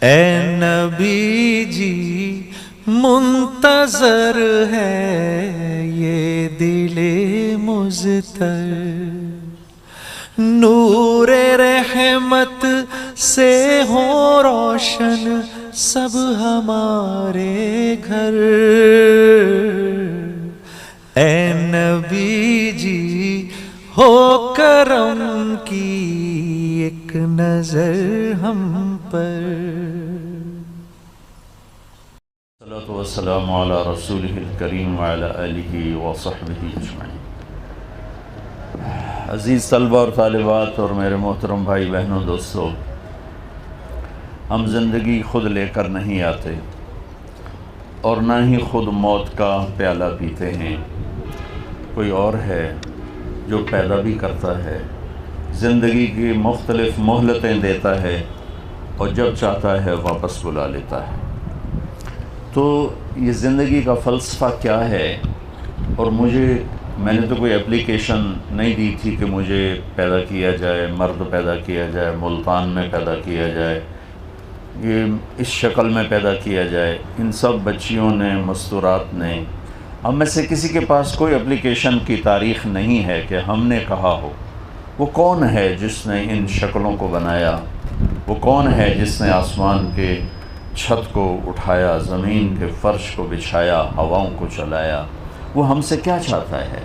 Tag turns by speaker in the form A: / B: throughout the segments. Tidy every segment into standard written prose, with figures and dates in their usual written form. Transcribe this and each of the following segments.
A: اے نبی جی منتظر ہے یہ دل مضطر، نور رحمت سے ہو روشن سب ہمارے گھر۔ اے نبی جی ہو کرم کی ایک نظر ہم پر۔
B: الصلاۃ والسلام علی رسولہ الکریم وعلی آلہ وصحبہ اجمعین۔ عزیز طلبہ اور طالبات اور میرے محترم بھائی بہنوں دوستو، ہم زندگی خود لے کر نہیں آتے اور نہ ہی خود موت کا پیالہ پیتے ہیں، کوئی اور ہے جو پیدا بھی کرتا ہے، زندگی کی مختلف مہلتیں دیتا ہے اور جب چاہتا ہے واپس بلا لیتا ہے۔ تو یہ زندگی کا فلسفہ کیا ہے؟ اور میں نے تو کوئی اپلیکیشن نہیں دی تھی کہ مجھے پیدا کیا جائے، مرد پیدا کیا جائے، ملتان میں پیدا کیا جائے، یہ اس شکل میں پیدا کیا جائے۔ ان سب بچیوں نے، مستورات نے، ہم میں سے کسی کے پاس کوئی اپلیکیشن کی تاریخ نہیں ہے کہ ہم نے کہا ہو وہ کون ہے جس نے ان شکلوں کو بنایا، وہ کون ہے جس نے آسمان کے چھت کو اٹھایا، زمین کے فرش کو بچھایا، ہواؤں کو چلایا۔ وہ ہم سے کیا چاہتا ہے؟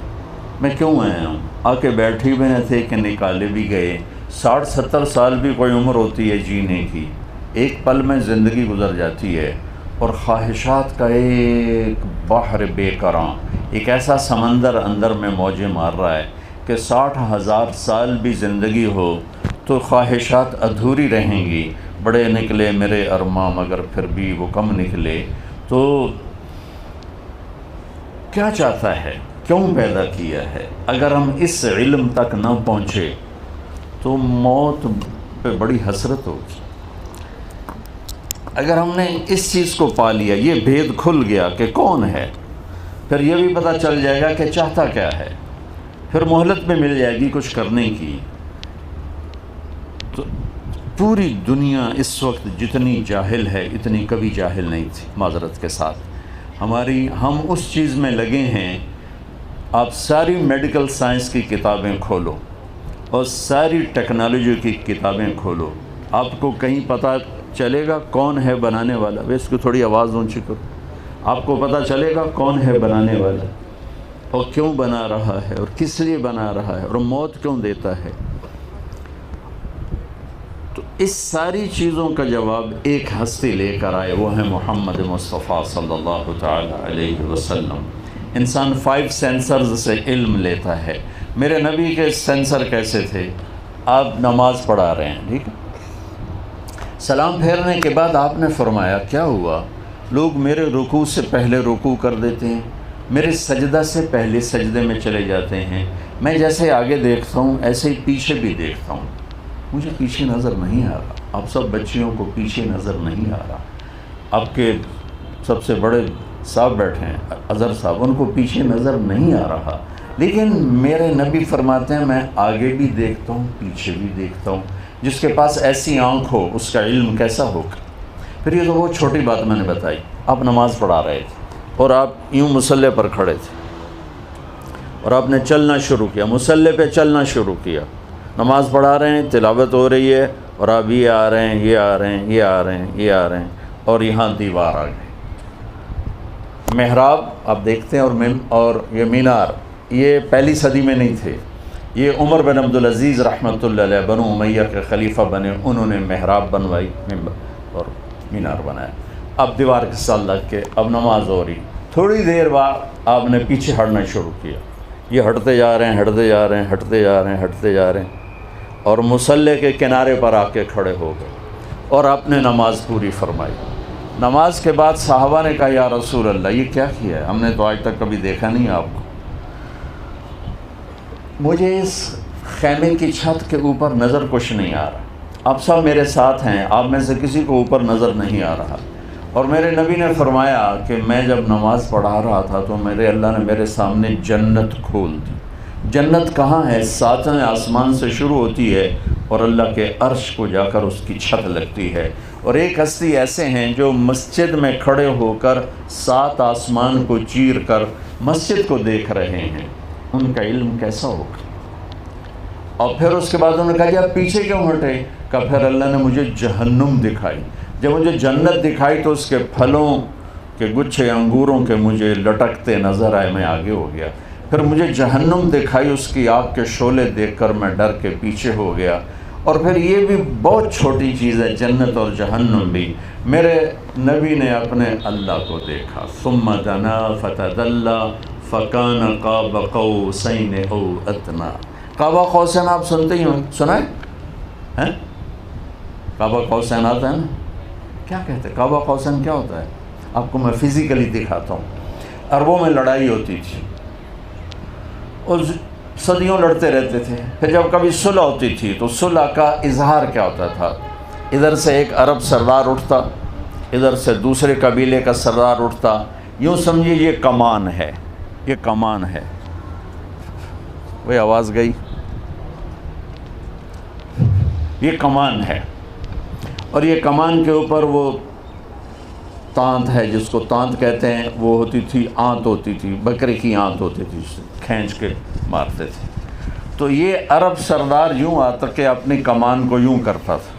B: میں کیوں آیا ہوں؟ آ کے بیٹھے ہوئے تھے کہ نکالے بھی گئے؟ 60-70 سال بھی کوئی عمر ہوتی ہے جینے کی، ایک پل میں زندگی گزر جاتی ہے، اور خواہشات کا ایک بحر بے کراں، ایک ایسا سمندر اندر میں موجیں مار رہا ہے کہ 60,000 سال بھی زندگی ہو تو خواہشات ادھوری رہیں گی۔ بڑے نکلے میرے ارماں مگر پھر بھی وہ کم نکلے۔ تو کیا چاہتا ہے؟ کیوں پیدا کیا ہے؟ اگر ہم اس علم تک نہ پہنچے تو موت پہ بڑی حسرت ہوگی۔ اگر ہم نے اس چیز کو پا لیا، یہ بھید کھل گیا کہ کون ہے، پھر یہ بھی پتہ چل جائے گا کہ چاہتا کیا ہے، پھر مہلت بھی مل جائے گی کچھ کرنے کی۔ تو پوری دنیا اس وقت جتنی جاہل ہے اتنی کبھی جاہل نہیں تھی، معذرت کے ساتھ۔ ہم اس چیز میں لگے ہیں، آپ ساری میڈیکل سائنس کی کتابیں کھولو اور ساری ٹیکنالوجی کی کتابیں کھولو، آپ کو کہیں پتہ چلے گا کون ہے بنانے والا؟ اس کو تھوڑی آواز اونچی کرو۔ آپ کو پتہ چلے گا کون ہے بنانے والا اور کیوں بنا رہا ہے اور کس لیے بنا رہا ہے اور موت کیوں دیتا ہے۔ تو اس ساری چیزوں کا جواب ایک ہستی لے کر آئے، وہ ہے محمد مصطفیٰ صلی اللہ تعالی علیہ وسلم۔ انسان 5 سینسرز سے علم لیتا ہے۔ میرے نبی کے سینسر کیسے تھے؟ آپ نماز پڑھا رہے ہیں، ٹھیک ہے، سلام پھیرنے کے بعد آپ نے فرمایا کیا ہوا؟ لوگ میرے رکوع سے پہلے رکوع کر دیتے ہیں، میرے سجدہ سے پہلے سجدے میں چلے جاتے ہیں، میں جیسے آگے دیکھتا ہوں ایسے ہی پیچھے بھی دیکھتا ہوں، مجھے پیچھے نظر نہیں آ رہا۔ آپ سب بچیوں کو پیچھے نظر نہیں آ رہا۔ آپ کے سب سے بڑے صاحب بیٹھے ہیں اظہر صاحب، ان کو پیچھے نظر نہیں آ رہا، لیکن میرے نبی فرماتے ہیں میں آگے بھی دیکھتا ہوں پیچھے بھی دیکھتا ہوں۔ جس کے پاس ایسی آنکھ ہو اس کا علم کیسا ہوگا؟ پھر یہ تو وہ چھوٹی بات میں نے بتائی، آپ نماز پڑھا رہے تھے اور آپ یوں مصلی پر کھڑے تھے اور آپ نے چلنا شروع کیا، مصلی پہ چلنا شروع کیا، نماز پڑھا رہے ہیں، تلاوت ہو رہی ہے، اور آپ یہ آ رہے ہیں، یہ آ رہے ہیں، یہ آ رہے ہیں، یہ آ رہے ہیں، اور یہاں دیوار آ گئی۔ محراب آپ دیکھتے ہیں اور یہ مینار، یہ پہلی صدی میں نہیں تھے، یہ عمر بن عبدالعزیز رحمۃ اللہ علیہ بنو امیہ کے خلیفہ بنے، انہوں نے محراب بنوائی اور مینار بنایا۔ اب دیوار کے ساتھ لگ کے اب نماز ہو رہی، تھوڑی دیر بعد آپ نے پیچھے ہٹنا شروع کیا، یہ ہٹتے جا رہے ہیں، ہٹتے جا رہے ہیں، ہٹتے جا رہے ہیں، ہٹتے جا رہے ہیں، اور مصلی کے کنارے پر آ کے کھڑے ہو گئے اور آپ نے نماز پوری فرمائی۔ نماز کے بعد صحابہ نے کہا یا رسول اللہ یہ کیا کیا ہے؟ ہم نے تو آج تک کبھی دیکھا نہیں آپ کو۔ مجھے اس خیمے کی چھت کے اوپر نظر کچھ نہیں آ رہا، آپ سب میرے ساتھ ہیں، آپ میں سے کسی کو اوپر نظر نہیں آ رہا۔ اور میرے نبی نے فرمایا کہ میں جب نماز پڑھا رہا تھا تو میرے اللہ نے میرے سامنے جنت کھول دی۔ جنت کہاں ہے؟ 7ویں آسمان سے شروع ہوتی ہے اور اللہ کے عرش کو جا کر اس کی چھت لگتی ہے. اور ایک ہستی ایسے ہیں جو مسجد میں کھڑے ہو کر 7 آسمان کو چیر کر مسجد کو دیکھ رہے ہیں. ان کا علم کیسا ہوگا؟ اور پھر اس کے بعد انہوں نے کہا کہ آپ پیچھے کیوں ہٹے؟ کہا پھر اللہ نے مجھے جہنم دکھائی. جب مجھے جنت دکھائی تو اس کے پھلوں کے گچھے انگوروں کے مجھے لٹکتے نظر آئے، میں آگے ہو گیا. پھر مجھے جہنم دکھائی، اس کی آگ کے شعلے دیکھ کر میں ڈر کے پیچھے ہو گیا. اور پھر یہ بھی بہت چھوٹی چیز ہے، جنت اور جہنم بھی. میرے نبی نے اپنے اللہ کو دیکھا. ثم دنا فتدلی فکان قاب قوسین او ادنی. قاب قوسین آپ سنتے ہی ہوں، سنا ہے؟ قاب قوسین آتا ہے نا؟ کیا کہتے ہیں قاب قوسین؟ کیا ہوتا ہے؟ آپ کو میں فزیکلی دکھاتا ہوں. عربوں میں لڑائی ہوتی تھی اور صدیوں لڑتے رہتے تھے. پھر جب کبھی صلح ہوتی تھی تو صلح کا اظہار کیا ہوتا تھا؟ ادھر سے ایک عرب سردار اٹھتا، ادھر سے دوسرے قبیلے کا سردار اٹھتا. یوں سمجھیے یہ کمان ہے، یہ کمان ہے. وہ آواز گئی، یہ کمان ہے. اور یہ کمان کے اوپر وہ تانت ہے، جس کو تانت کہتے ہیں. وہ ہوتی تھی، آنت ہوتی تھی، بکرے کی آنت ہوتی تھی، کھینچ کے مارتے تھے. تو یہ عرب سردار یوں آتا کہ اپنی کمان کو یوں کرتا تھا،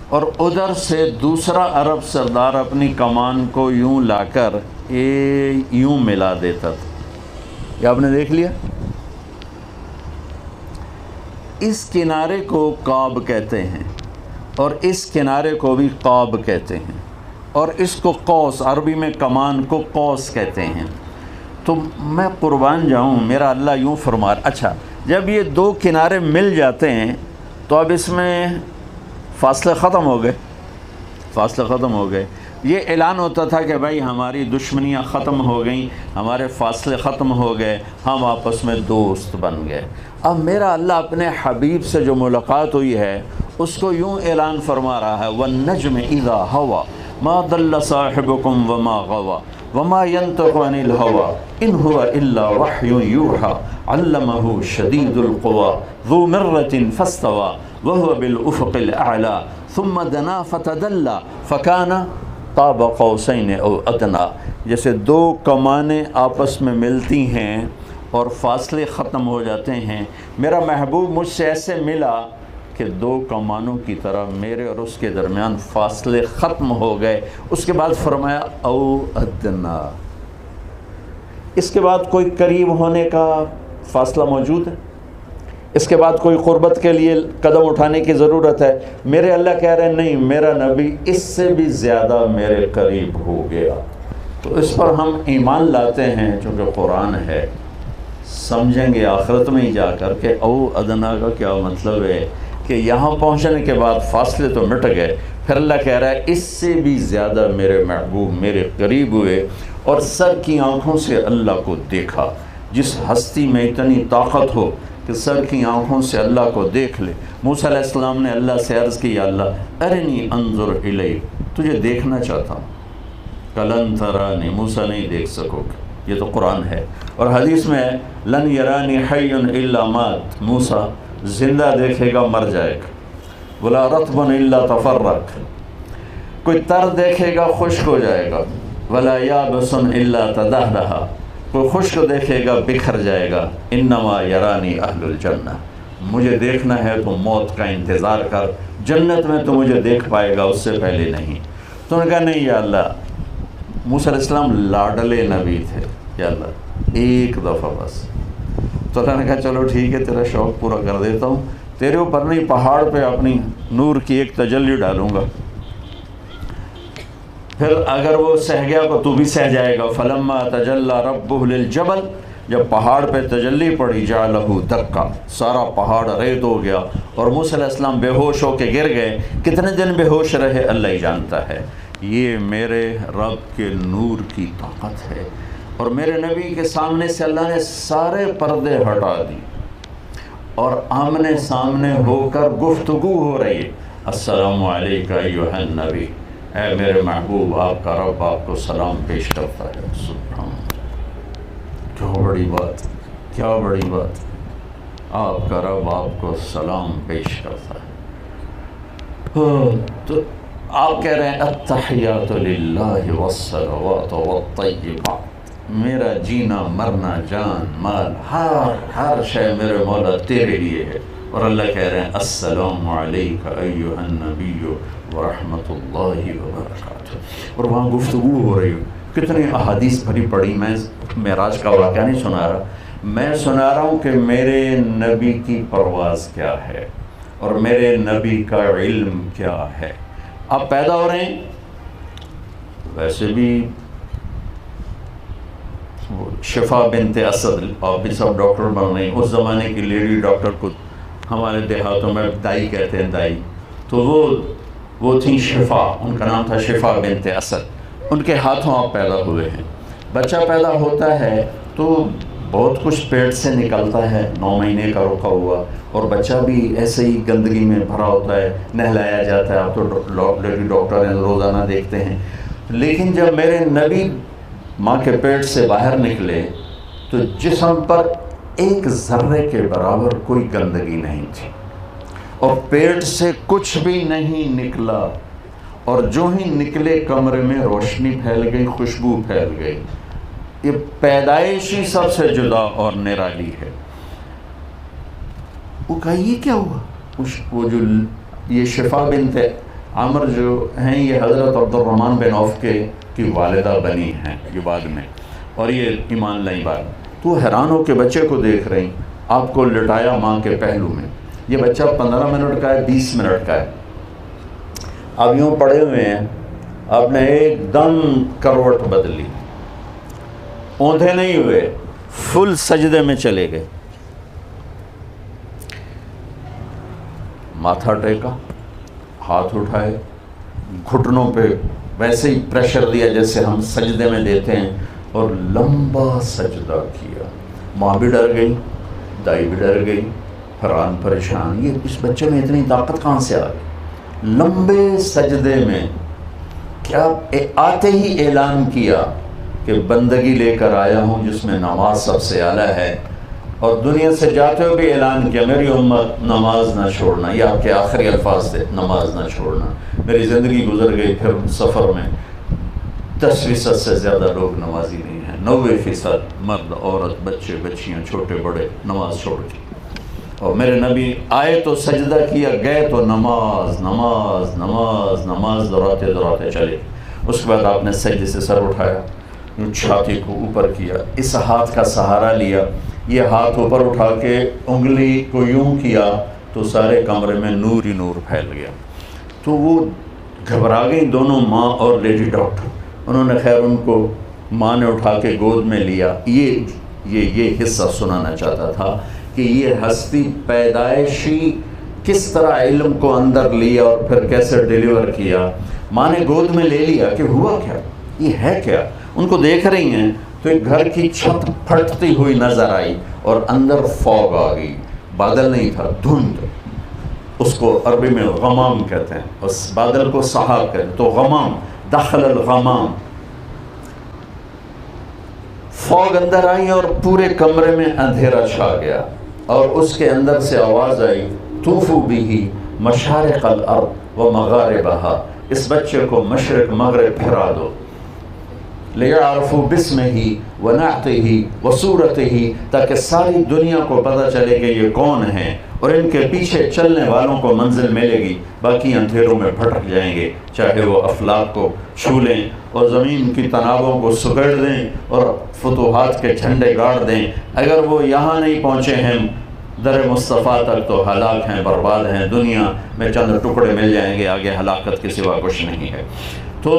B: اور ادھر سے دوسرا عرب سردار اپنی کمان کو یوں لا کر یوں ملا دیتا تھا. یہ آپ نے دیکھ لیا؟ اس کنارے کو قاب کہتے ہیں اور اس کنارے کو بھی قاب کہتے ہیں، اور اس کو قوس، عربی میں کمان کو قوس کہتے ہیں. تو میں قربان جاؤں، میرا اللہ یوں فرما. اچھا، جب یہ 2 کنارے مل جاتے ہیں تو اب اس میں فاصلے ختم ہو گئے، فاصلے ختم ہو گئے. یہ اعلان ہوتا تھا کہ بھائی ہماری دشمنیاں ختم ہو گئیں، ہمارے فاصلے ختم ہو گئے، ہم آپس میں دوست بن گئے. اب میرا اللہ اپنے حبیب سے جو ملاقات ہوئی ہے اس کو یوں اعلان فرما رہا ہے، وَالنَّجْمِ إِذَا هَوَى مَا ضَلَّ صَاحِبُكُمْ وَمَا غَوَى وَمَا يَنطِقُ عَنِ الْهَوَى إِنْ هُوَ إِلَّا وَحْيٌ يُوحَى عَلَّمَهُ شَدِيدُ الْقُوَى ذُو مِرَّةٍ فَاسْتَوَى وَهُوَ بِالْأُفُقِ الْأَعْلَى ثُمَّ دَنَا فَتَدَلَّى فَكَانَ قاب قوسین او ادنی. جیسے 2 کمانیں آپس میں ملتی ہیں اور فاصلے ختم ہو جاتے ہیں، میرا محبوب مجھ سے ایسے ملا کہ 2 کمانوں کی طرح میرے اور اس کے درمیان فاصلے ختم ہو گئے. اس کے بعد فرمایا او ادنی. اس کے بعد کوئی قریب ہونے کا فاصلہ موجود ہے؟ اس کے بعد کوئی قربت کے لیے قدم اٹھانے کی ضرورت ہے؟ میرے اللہ کہہ رہے ہیں نہیں، میرا نبی اس سے بھی زیادہ میرے قریب ہو گیا. تو اس پر ہم ایمان لاتے ہیں چونکہ قرآن ہے. سمجھیں گے آخرت میں ہی جا کر کہ او ادنا کا کیا مطلب ہے، کہ یہاں پہنچنے کے بعد فاصلے تو مٹ گئے، پھر اللہ کہہ رہا ہے اس سے بھی زیادہ میرے محبوب میرے قریب ہوئے. اور سر کی آنکھوں سے اللہ کو دیکھا. جس ہستی میں اتنی طاقت ہو کہ سر کی آنکھوں سے اللہ کو دیکھ لے. موسیٰ علیہ السلام نے اللہ سے عرض کی، یا اللہ ارنی انظر الیک، تجھے دیکھنا چاہتا ہوں. لن ترانی، موسیٰ نہیں دیکھ سکو گے. یہ تو قرآن ہے. اور حدیث میں ہے لن یرانی حی الا مات، موسیٰ زندہ دیکھے گا مر جائے گا. ولا رطب الا تفرق، کوئی تر دیکھے گا خشک ہو جائے گا. ولا یابس الا تدہرہ، کوئی خشک دیکھے گا بکھر جائے گا. انما یرانی اہل الجنہ، مجھے دیکھنا ہے تو موت کا انتظار کر، جنت میں تو مجھے دیکھ پائے گا، اس سے پہلے نہیں. تو نے کہا نہیں یا اللہ. موسیٰ علیہ السلام لاڈلے نبی تھے، یا اللہ ایک دفعہ بس. تو اللہ نے کہا چلو ٹھیک ہے، تیرا شوق پورا کر دیتا ہوں. تیرے اوپر نہیں، پہاڑ پہ اپنی نور کی ایک تجلی ڈالوں گا، پھر اگر وہ سہ گیا تو بھی سہ جائے گا. فلما تجلی ربہ للجبل، جب پہاڑ پہ تجلی پڑی، جعلہ دکا، سارا پہاڑ ریت ہو گیا اور موسیٰ علیہ السلام بے ہوش ہو کے گر گئے. کتنے دن بے ہوش رہے اللہ ہی جانتا ہے. یہ میرے رب کے نور کی طاقت ہے. اور میرے نبی کے سامنے سے اللہ نے سارے پردے ہٹا دی اور آمنے سامنے ہو کر گفتگو ہو رہی ہے. السلام علیکہ ایھا النبی، اے میرے محبوب آپ کا رب آپ کو سلام پیش کرتا ہے. سبحان، کیا بڑی بات، کیا بڑی بات. آپ کا رب آپ کو سلام پیش کرتا ہے۔ تو آپ کہہ رہے ہیں التحیات للہ والصلوات والطیبات، میرا جینا مرنا جان مال ہر شے میرے مولا تیرے لیے ہے۔ اور اللہ کہہ رہے ہیں السلام علیک ایھا النبی ورحمۃ اللہ وبرکاتہ۔ اور وہاں گفتگو ہو رہی ہو، کتنی احادیث بھری پڑی۔ میں معراج کا واقعہ نہیں سنا رہا، میں سنا رہا ہوں کہ میرے نبی کی پرواز کیا ہے اور میرے نبی کا علم کیا ہے۔ آپ پیدا ہو رہے ہیں، ویسے بھی شفا بنت اسد، آپ بھی سب ڈاکٹر بن رہے ہیں، اس زمانے کی لیڈی ڈاکٹر کو ہمارے دیہاتوں میں دائی کہتے ہیں، دائی، تو وہ تھیں شفا، ان کا نام تھا شفا بنت اسد، ان کے ہاتھوں آپ پیدا ہوئے ہیں۔ بچہ پیدا ہوتا ہے تو بہت کچھ پیٹ سے نکلتا ہے، 9 مہینے کا رکا ہوا، اور بچہ بھی ایسے ہی گندگی میں بھرا ہوتا ہے، نہلایا جاتا ہے، آپ تو لیڈی ڈاکٹر ہیں روزانہ دیکھتے ہیں۔ لیکن جب میرے نبی ماں کے پیٹ سے باہر نکلے تو جسم پر ایک ذرے کے برابر کوئی گندگی نہیں تھی، اور پیٹ سے کچھ بھی نہیں نکلا، اور جو ہی نکلے کمرے میں روشنی پھیل گئی، خوشبو پھیل گئی۔ یہ پیدائشی سب سے جدا اور نرالی ہے۔ وہ کہا یہ کیا ہوا؟ وہ جو یہ شفا بنت عمر جو ہیں، یہ حضرت عبد الرحمن بن عوف کی والدہ بنی ہیں یہ بعد میں، اور یہ ایمان لائی بات۔ تو حیران ہو کے بچے کو دیکھ رہی، آپ کو لٹایا ماں کے پہلو میں، یہ بچہ 15 منٹ کا ہے، 20 منٹ کا ہے، اب یوں پڑے ہوئے ہیں، آپ نے ایک دم کروٹ بدلی، اوندھے نہیں ہوئے، فل سجدے میں چلے گئے، ماتھا ٹیکا، ہاتھ اٹھائے، گھٹنوں پہ ویسے ہی پریشر دیا جیسے ہم سجدے میں دیتے ہیں، اور لمبا سجدہ کیا۔ ماں بھی ڈر گئی، دائی بھی ڈر گئی، حیران پریشان، یہ اس بچے میں اتنی طاقت کہاں سے آ گئی؟ لمبے سجدے میں کیا آتے ہی اعلان کیا کہ بندگی لے کر آیا ہوں جس میں نماز سب سے اعلیٰ ہے، اور دنیا سے جاتے ہوئے بھی اعلان کیا میری امت نماز نہ چھوڑنا، یہ آپ کے آخری الفاظ تھے، نماز نہ چھوڑنا۔ میری زندگی گزر گئی پھر سفر میں 10% سے زیادہ لوگ نمازی نہیں ہیں، 90% مرد عورت بچے بچیاں چھوٹے بڑے نماز چھوڑ کے، اور میرے نبی آئے تو سجدہ کیا، گئے تو نماز نماز نماز نماز دہراتے چلے۔ اس کے بعد آپ نے سجدے سے سر اٹھایا، چھاتی کو اوپر کیا، اس ہاتھ کا سہارا لیا، یہ ہاتھ اوپر اٹھا کے انگلی کو یوں کیا تو سارے کمرے میں نور ہی نور پھیل گیا۔ تو وہ گھبرا گئی دونوں، ماں اور لیڈی ڈاکٹر، انہوں نے خیر ان کو ماں نے اٹھا کے گود میں لیا۔ یہ حصہ سنانا چاہتا تھا کہ یہ ہستی پیدائشی کس طرح علم کو اندر لیا اور پھر کیسے ڈیلیور کیا۔ ماں نے گود میں لے لیا کہ ہوا کیا، یہ ہے کیا؟ ان کو دیکھ رہی ہیں تو ایک گھر کی چھت پھٹتی ہوئی نظر آئی، اور اندر فوگ آ گئی، بادل نہیں تھا، دھند، اس کو عربی میں غمام کہتے ہیں، اس بادل کو سحاب کہتے ہیں، تو غمام، دخل الغمام، فوگ اندر آئی اور پورے کمرے میں اندھیرا چھا گیا، اور اس کے اندر سے آواز آئی طوفوا بہ مشارق الارض و مغاربہا، اس بچے کو مشرق مغرب پھرا دو، لِيَعْرَفُوا بِاسْمِهِ وَنَعْتِهِ وَصُورَتِهِ، تاکہ ساری دنیا کو پتہ چلے کہ یہ کون ہیں، اور ان کے پیچھے چلنے والوں کو منزل ملے گی، باقی اندھیروں میں بھٹک جائیں گے، چاہے وہ افلاک کو چھو لیں اور زمین کی تنابوں کو سکڑ دیں اور فتوحات کے جھنڈے گاڑ دیں، اگر وہ یہاں نہیں پہنچے ہیں در مصطفیٰ تک تو ہلاک ہیں، برباد ہیں، دنیا میں چند ٹکڑے مل جائیں گے، آگے ہلاکت کے سوا کچھ نہیں ہے۔ تو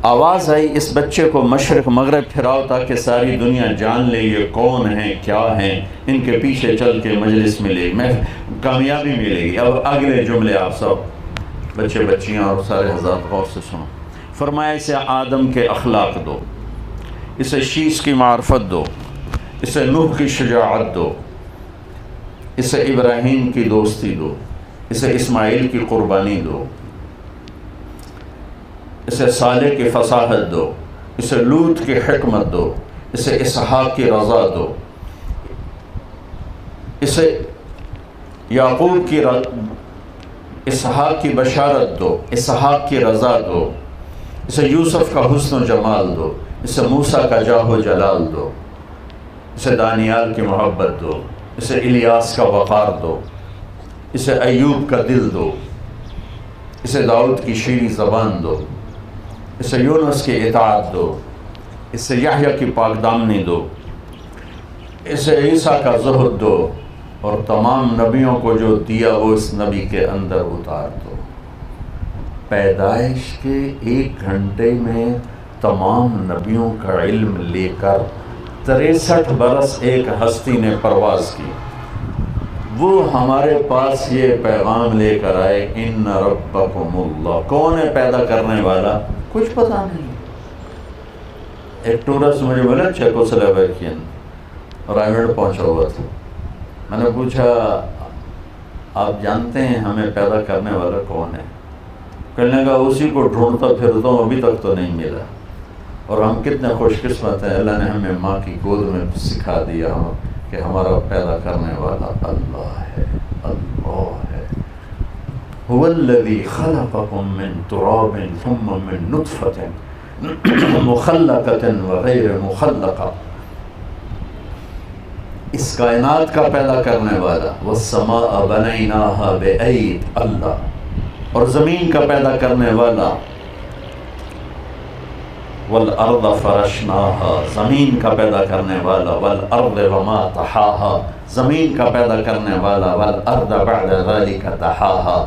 B: آواز آئی اس بچے کو مشرق مغرب پھراؤ تاکہ ساری دنیا جان لے یہ کون ہیں، کیا ہیں، ان کے پیچھے چل کے مجلس ملے گی، میں کامیابی ملے گی۔ اب اگلے جملے آپ سب بچے بچیاں اور سارے حضرات غور سے سنو۔ فرمایا اسے آدم کے اخلاق دو، اسے شیش کی معرفت دو، اسے نوح کی شجاعت دو، اسے ابراہیم کی دوستی دو، اسے اسماعیل کی قربانی دو، اسے صالح کی فصاحت دو، اسے لوط کی حکمت دو، اسے اسحاق کی رضا دو، اسے یعقوب کی اسحاق کی بشارت دو، اسحاق کی رضا دو، اسے یوسف کا حسن و جمال دو، اسے موسیٰ کا جاہ و جلال دو، اسے دانیال کی محبت دو، اسے الیاس کا وقار دو، اسے ایوب کا دل دو، اسے داؤد کی شیریں زبان دو، اسے یونس کی اطاعت دو، اسے یحییٰ کی پاک دامنی دو، اسے عیسیٰ کا زہد دو، اور تمام نبیوں کو جو دیا وہ اس نبی کے اندر اتار دو۔ پیدائش کے 1 گھنٹے میں تمام نبیوں کا علم لے کر 63 برس ایک ہستی نے پرواز کی، وہ ہمارے پاس یہ پیغام لے کر آئے ان ربکم اللہ۔ کون ہے پیدا کرنے والا؟ کچھ پتہ نہیں۔ ایک ٹورسٹ مجھے بولا چیکوسلوواکین اور آئیلینڈ پہنچا ہوا تھا، میں نے پوچھا آپ جانتے ہیں ہمیں پیدا کرنے والا کون ہے؟ کہنے لگا اسی کو ڈھونڈتا پھرتا ہوں، ابھی تک تو نہیں ملا۔ اور ہم کتنے خوش قسمت ہیں، اللہ نے ہمیں ماں کی گود میں سکھا دیا کہ ہمارا پیدا کرنے والا اللہ ہے، اللہ ہے۔ هو الذی خلقکم من تراب ثم من نطفة مخلقة وغیر مخلقة، اس کائنات کا پیدا کرنے والا۔ والسماء بنیناها بأید، اللہ، اور زمین کا پیدا کرنے والا۔ والارض فرشناها، زمین کا پیدا کرنے والا۔ والارض وما طحاها، زمین کا پیدا کرنے والا۔ والارض بعد ذلك دحاها،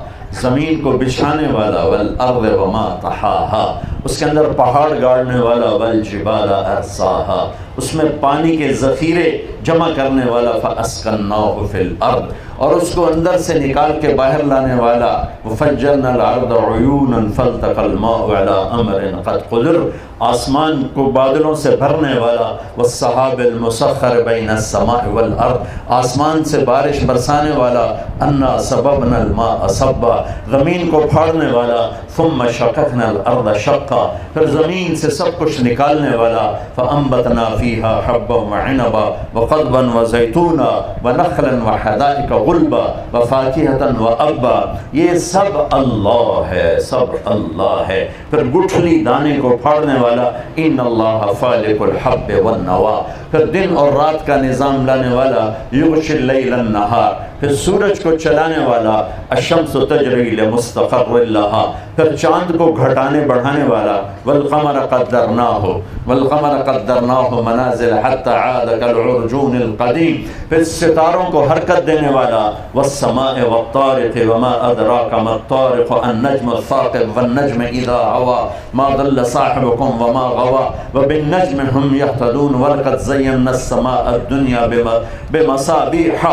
B: زمین کو بچھانے والا۔ والارض وما طحاها، اس کے اندر پہاڑ گاڑنے والا۔ والجبال ارساها، اس میں پانی کے ذخیرے جمع کرنے والا۔ فاسکناہ فی الارض، اور اس کو اندر سے نکال کے باہر لانے والا۔ وفجرنا الارض عیونا فالتقى الماء على امر قد قدر، آسمان کو بادلوں سے بھرنے والا۔ والسحاب المسخر بین السماء والارض، آسمان سے بارش برسانے والا۔ انا صببنا الماء صبا، زمین کو پھاڑنے والا۔ ثم شققنا الارض شقا، پھر زمین سے سب کچھ نکالنے والا۔ فانبتنا فیہا حبا وعنبا وقضبا وزیتونا ونخلا وحدائق غلبا وفاکہۃ وابا، یہ سب اللہ ہے، سب اللہ ہے۔ پھر گٹھلی دانے کو پھاڑنے والا۔ ان اللہ فالق الحب والنوا، پھر دن اور رات کا نظام لانے والا۔ یغشی اللیل النہار، پھر سورج کو چلانے والا۔ الشمس تجری لمستقر لہا، پھر چاند کو گھٹانے بڑھانے والا۔ والقمر قدرناہ منازل حتی عاد کالعرجون القدیم، پھر ستاروں کو حرکت دینے والا۔ والسماء والطارق وما ادراک ما الطارق النجم الثاقب والنجم اذا هوى ما ضل صاحبكم وما غوى وبالنجم هم يهتدون ولقد زينا السماء الدنيا بمصابيح،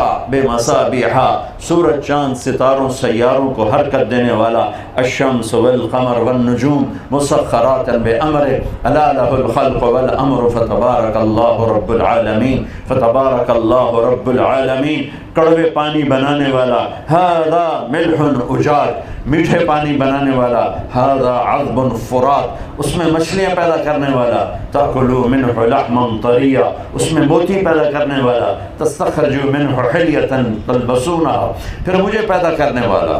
B: سورج چاند ستاروں سیاروں کو حرکت دینے والا۔ الشمس والقمر والنجوم مسخرات بأمره الا له الخلق والامر فتبارك الله رب العالمین، فتبارك الله رب العالمین۔ کڑوے پانی بنانے والا۔ هذا ملح اجاج، میٹھے پانی بنانے والا۔ هذا عذب فرات، اس میں مچھلیاں پیدا کرنے والا۔ تأکلوا منه لحما طریا، اس میں موتی پیدا کرنے والا۔ تستخرجوا منه حلیة تلبسونها، پھر مجھے پیدا کرنے والا۔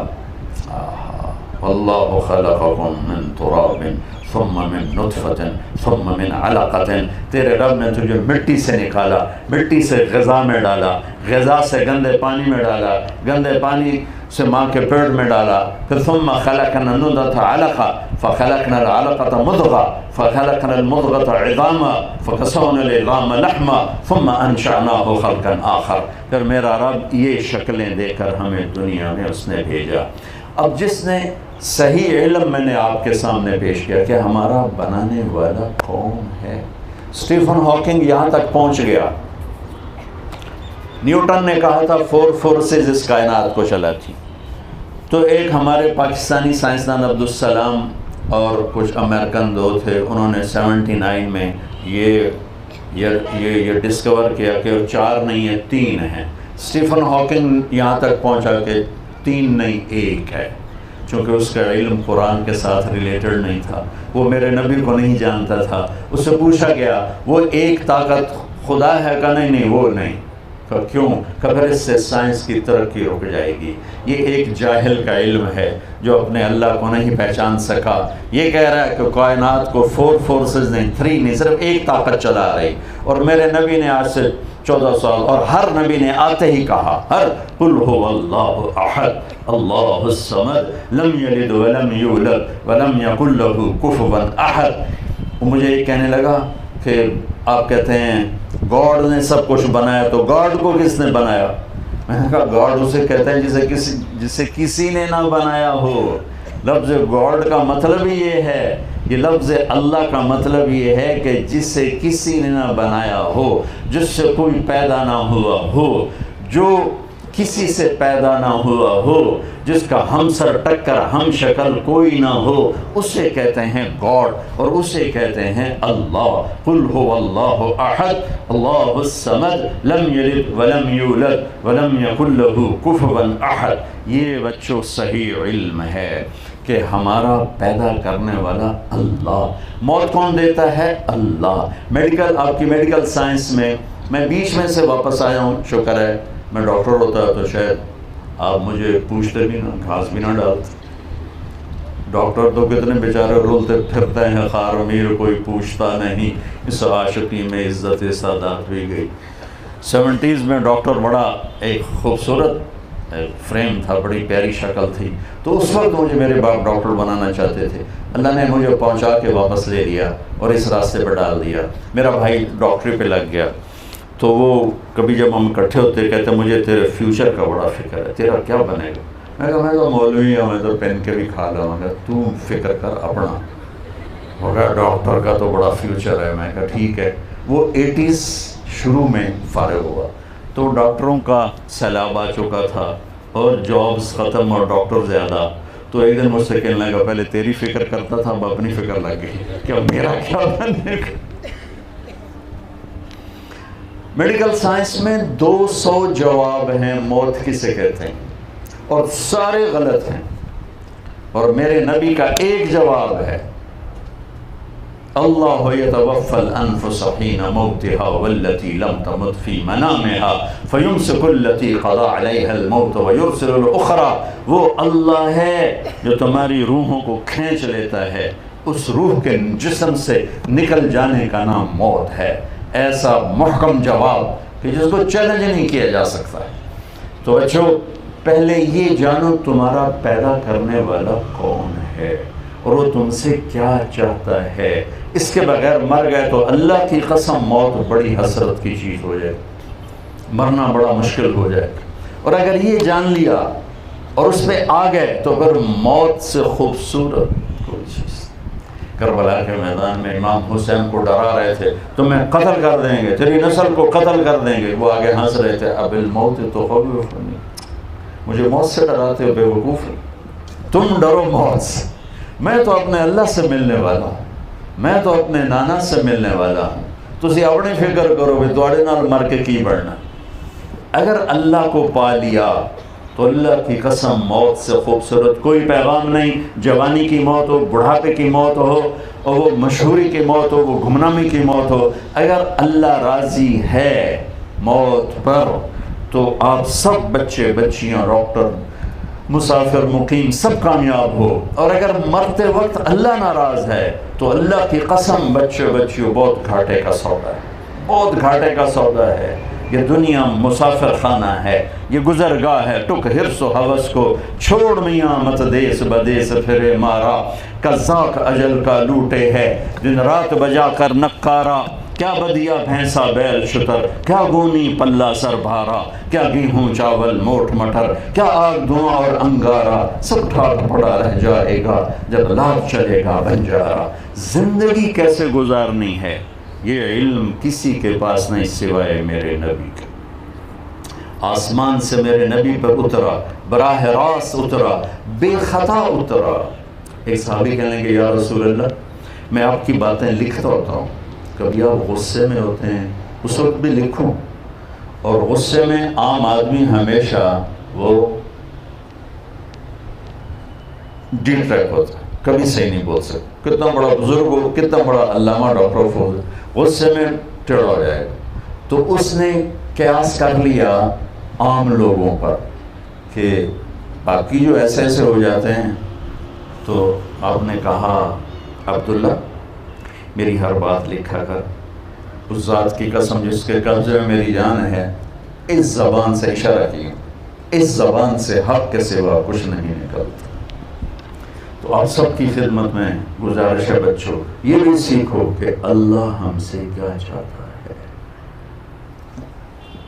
B: واللہ خلقکم من تراب ثم من نطفة ثم من علقة، تیرے رب نے تجھے مٹی سے نکالا، مٹی سے غذا میں ڈالا، غذا سے گندے پانی میں ڈالا، گندے پانی سے ماں کے پیٹ میں ڈالا۔ پھر ثم خلقنا النطفة علقة فخلقنا العلقة مضغة فخلقنا المضغة عظاما فكسونا العظام لحما ثم انشأناه خلقا آخر، پھر میرا رب یہ شکلیں دے کر ہمیں دنیا میں اس نے بھیجا۔ اب جس نے صحیح علم میں نے آپ کے سامنے پیش کیا کہ ہمارا بنانے والا کون ہے۔ اسٹیفن ہاکنگ یہاں تک پہنچ گیا۔ نیوٹن نے کہا تھا 4 فورسز اس کائنات کو چلاتی، تو ایک ہمارے پاکستانی سائنسدان عبدالسلام اور کچھ امریکن دو تھے، انہوں نے 79 میں یہ ڈسکور کیا کہ 4 نہیں ہے 3 ہیں۔ اسٹیفن ہاکنگ یہاں تک پہنچا کہ 3 نہیں 1 ہے، چونکہ اس کا علم قرآن کے ساتھ ریلیٹڈ نہیں تھا، وہ میرے نبی کو نہیں جانتا تھا۔ اس سے پوچھا گیا وہ ایک طاقت خدا ہے کہ نہیں؟ وہ نہیں، کہ کیوں؟ کہ پھر اس سے سائنس کی ترقی رک جائے گی. یہ ایک جاہل کا علم ہے جو اپنے اللہ کو نہیں پہچان سکا. یہ کہہ رہا ہے کہ کائنات کو 4 فورسز نہیں، 3 نہیں، صرف ایک طاقت چلا رہی. اور میرے نبی نے آج سے 14 سال اور ہر نبی نے آتے ہی کہا، ہر قل هو اللہ احد اللہ الصمد لم یلد ولم یولد ولم یکن له کفوا احد. مجھے یہ کہنے لگا کہ آپ کہتے ہیں گاڈ نے سب کچھ بنایا، تو گاڈ کو کس نے بنایا؟ میں نے کہا گاڈ اسے کہتے ہیں جسے کسی نے نہ بنایا ہو. لفظ گاڈ کا مطلب ہی یہ ہے، یہ لفظ اللہ کا مطلب یہ ہے کہ جسے کسی نے نہ بنایا ہو، جس سے کوئی پیدا نہ ہوا ہو، جو کسی سے پیدا نہ ہوا ہو، جس کا ہم سر ٹکر ہم شکل کوئی نہ ہو، اسے کہتے ہیں گاڈ اور اسے کہتے ہیں اللہ. قل هو اللہ احد اللہ الصمد لم یلد ولم یولد ولم یکن له کفوا احد. یہ بچوں صحیح علم ہے کہ ہمارا پیدا کرنے والا اللہ. موت کون دیتا ہے؟ اللہ. میڈیکل، آپ کی میڈیکل سائنس میں بیچ میں سے واپس آیا ہوں، شکر ہے. میں ڈاکٹر ہوتا تو شاید آپ مجھے پوچھتے بھی نہ، گھاس بھی نہ ڈالتے. ڈاکٹر تو کتنے بیچارے رولتے پھرتے ہیں، خار امیر کوئی پوچھتا نہیں. اس عاشقی میں عزت سادات بھی گئی. 70s میں ڈاکٹر بڑا ایک خوبصورت فریم تھا، بڑی پیاری شکل تھی. تو اس وقت مجھے میرے باپ ڈاکٹر بنانا چاہتے تھے. اللہ نے مجھے پہنچا کے واپس لے لیا اور اس راستے پہ ڈال دیا. میرا بھائی ڈاکٹری پہ لگ گیا. تو وہ کبھی جب ہم اکٹھے ہوتے کہتے مجھے تیرے فیوچر کا بڑا فکر ہے، تیرا کیا بنے گا؟ میں کہا میں تو مولوی ہوں، میں تو پہن کے بھی کھا لوں گا، تو فکر کر اپنا. وہ کہا ڈاکٹر کا تو بڑا فیوچر ہے. میں کہا ٹھیک ہے. وہ 80s شروع میں فارغ ہوا تو ڈاکٹروں کا سیلاب آ چکا تھا اور جابس ختم اور ڈاکٹر زیادہ. تو ایک دن مجھ سے کہنے لگا پہلے تیری فکر کرتا تھا، اب اپنی فکر لگ گئی کہ اب میرا کیا بنے گا. میڈیکل سائنس میں 200 جواب ہیں موت کسے کہتے ہیں، اور سارے غلط ہیں. اور میرے نبی کا ایک جواب ہے، اللہ یتوفی الانفس حین موتها والتی لم تمت فی منامها فیمسک التی قضى علیها الموت ویرسل الاخرى. وہ اللہ ہے جو تمہاری روحوں کو کھینچ لیتا ہے، اس روح کے جسم سے نکل جانے کا نام موت ہے. ایسا محکم جواب کہ جس کو چیلنج نہیں کیا جا سکتا. تو بچوں پہلے یہ جانو تمہارا پیدا کرنے والا کون ہے اور وہ تم سے کیا چاہتا ہے. اس کے بغیر مر گئے تو اللہ کی قسم موت بڑی حسرت کی چیز ہو جائے، مرنا بڑا مشکل ہو جائے. اور اگر یہ جان لیا اور اس پہ آ گئے تو پھر موت سے خوبصورت کوئی چیز. کربلا کے میدان میں امام حسین کو ڈرا رہے تھے تمہیں قتل کر دیں گے، تیری نسل کو قتل کر دیں گے. وہ آگے ہنس رہے تھے، اب الموت تخوفنی، مجھے موت سے ڈراتے ہو بے وقوف، تم ڈرو موت سے. میں تو اپنے اللہ سے ملنے والا ہوں، میں تو اپنے نانا سے ملنے والا ہوں. تسی اپنی فکر کرو بھی تواڈے نال مر کے کی بڑھنا. اگر اللہ کو پا لیا تو اللہ کی قسم موت سے خوبصورت کوئی پیغام نہیں. جوانی کی موت ہو، بڑھاپے کی موت ہو، اور وہ مشہوری کی موت ہو، وہ گمنامی کی موت ہو، اگر اللہ راضی ہے موت پر تو آپ سب بچے بچیاں، ڈاکٹر، مسافر، مقیم سب کامیاب ہو. اور اگر مرتے وقت اللہ ناراض ہے تو اللہ کی قسم بچے بچیوں بہت گھاٹے کا سودا ہے، بہت گھاٹے کا سودا ہے. یہ دنیا مسافر خانہ ہے، یہ گزرگاہ ہے. ٹک حرص و حوث کو چھوڑ میاں مت دیس بدیس پھرے مارا، قزاق اجل کا لوٹے ہے دن رات بجا کر نقارا. کیا بدیا بھینسا بیل شتر، کیا گونی پلہ سر بھارا، کیا گیہوں چاول موٹ مٹر، کیا آگ دھواں اور انگارا. سب ٹھاک پڑا رہ جائے گا جب لاد چلے گا بنجارا. زندگی کیسے گزارنی ہے یہ علم کسی کے پاس نہیں سوائے میرے نبی کے. آسمان سے میرے نبی پر اترا، براہ راست اترا، بے خطا اترا. ایک صحابی کہنے لگے یا رسول اللہ میں آپ کی باتیں لکھتا ہوتا ہوں، کبھی آپ غصے میں ہوتے ہیں اس وقت بھی لکھوں. اور غصے میں عام آدمی ہمیشہ وہ ڈی ٹریک ہوتا ہے، کبھی صحیح نہیں بول سکتا. کتنا بڑا بزرگ ہو، کتنا بڑا علامہ ڈاکٹر ہو، غصے میں ٹیڑھا ہو جائے گا. تو اس نے قیاس کر لیا عام لوگوں پر کہ باقی جو ایسے ایسے ہو جاتے ہیں، تو آپ نے کہا عبداللہ میری ہر بات لکھا کر، اس ذات کی قسم جس کے قبضے میں میری جان ہے، اس زبان سے اشارہ کیا، اس زبان سے حق کے سوا کچھ نہیں نکلتا۔ تو آپ سب کی خدمت میں گزارش ہے بچوں، یہ بھی سیکھو کہ اللہ ہم سے کیا چاہتا ہے۔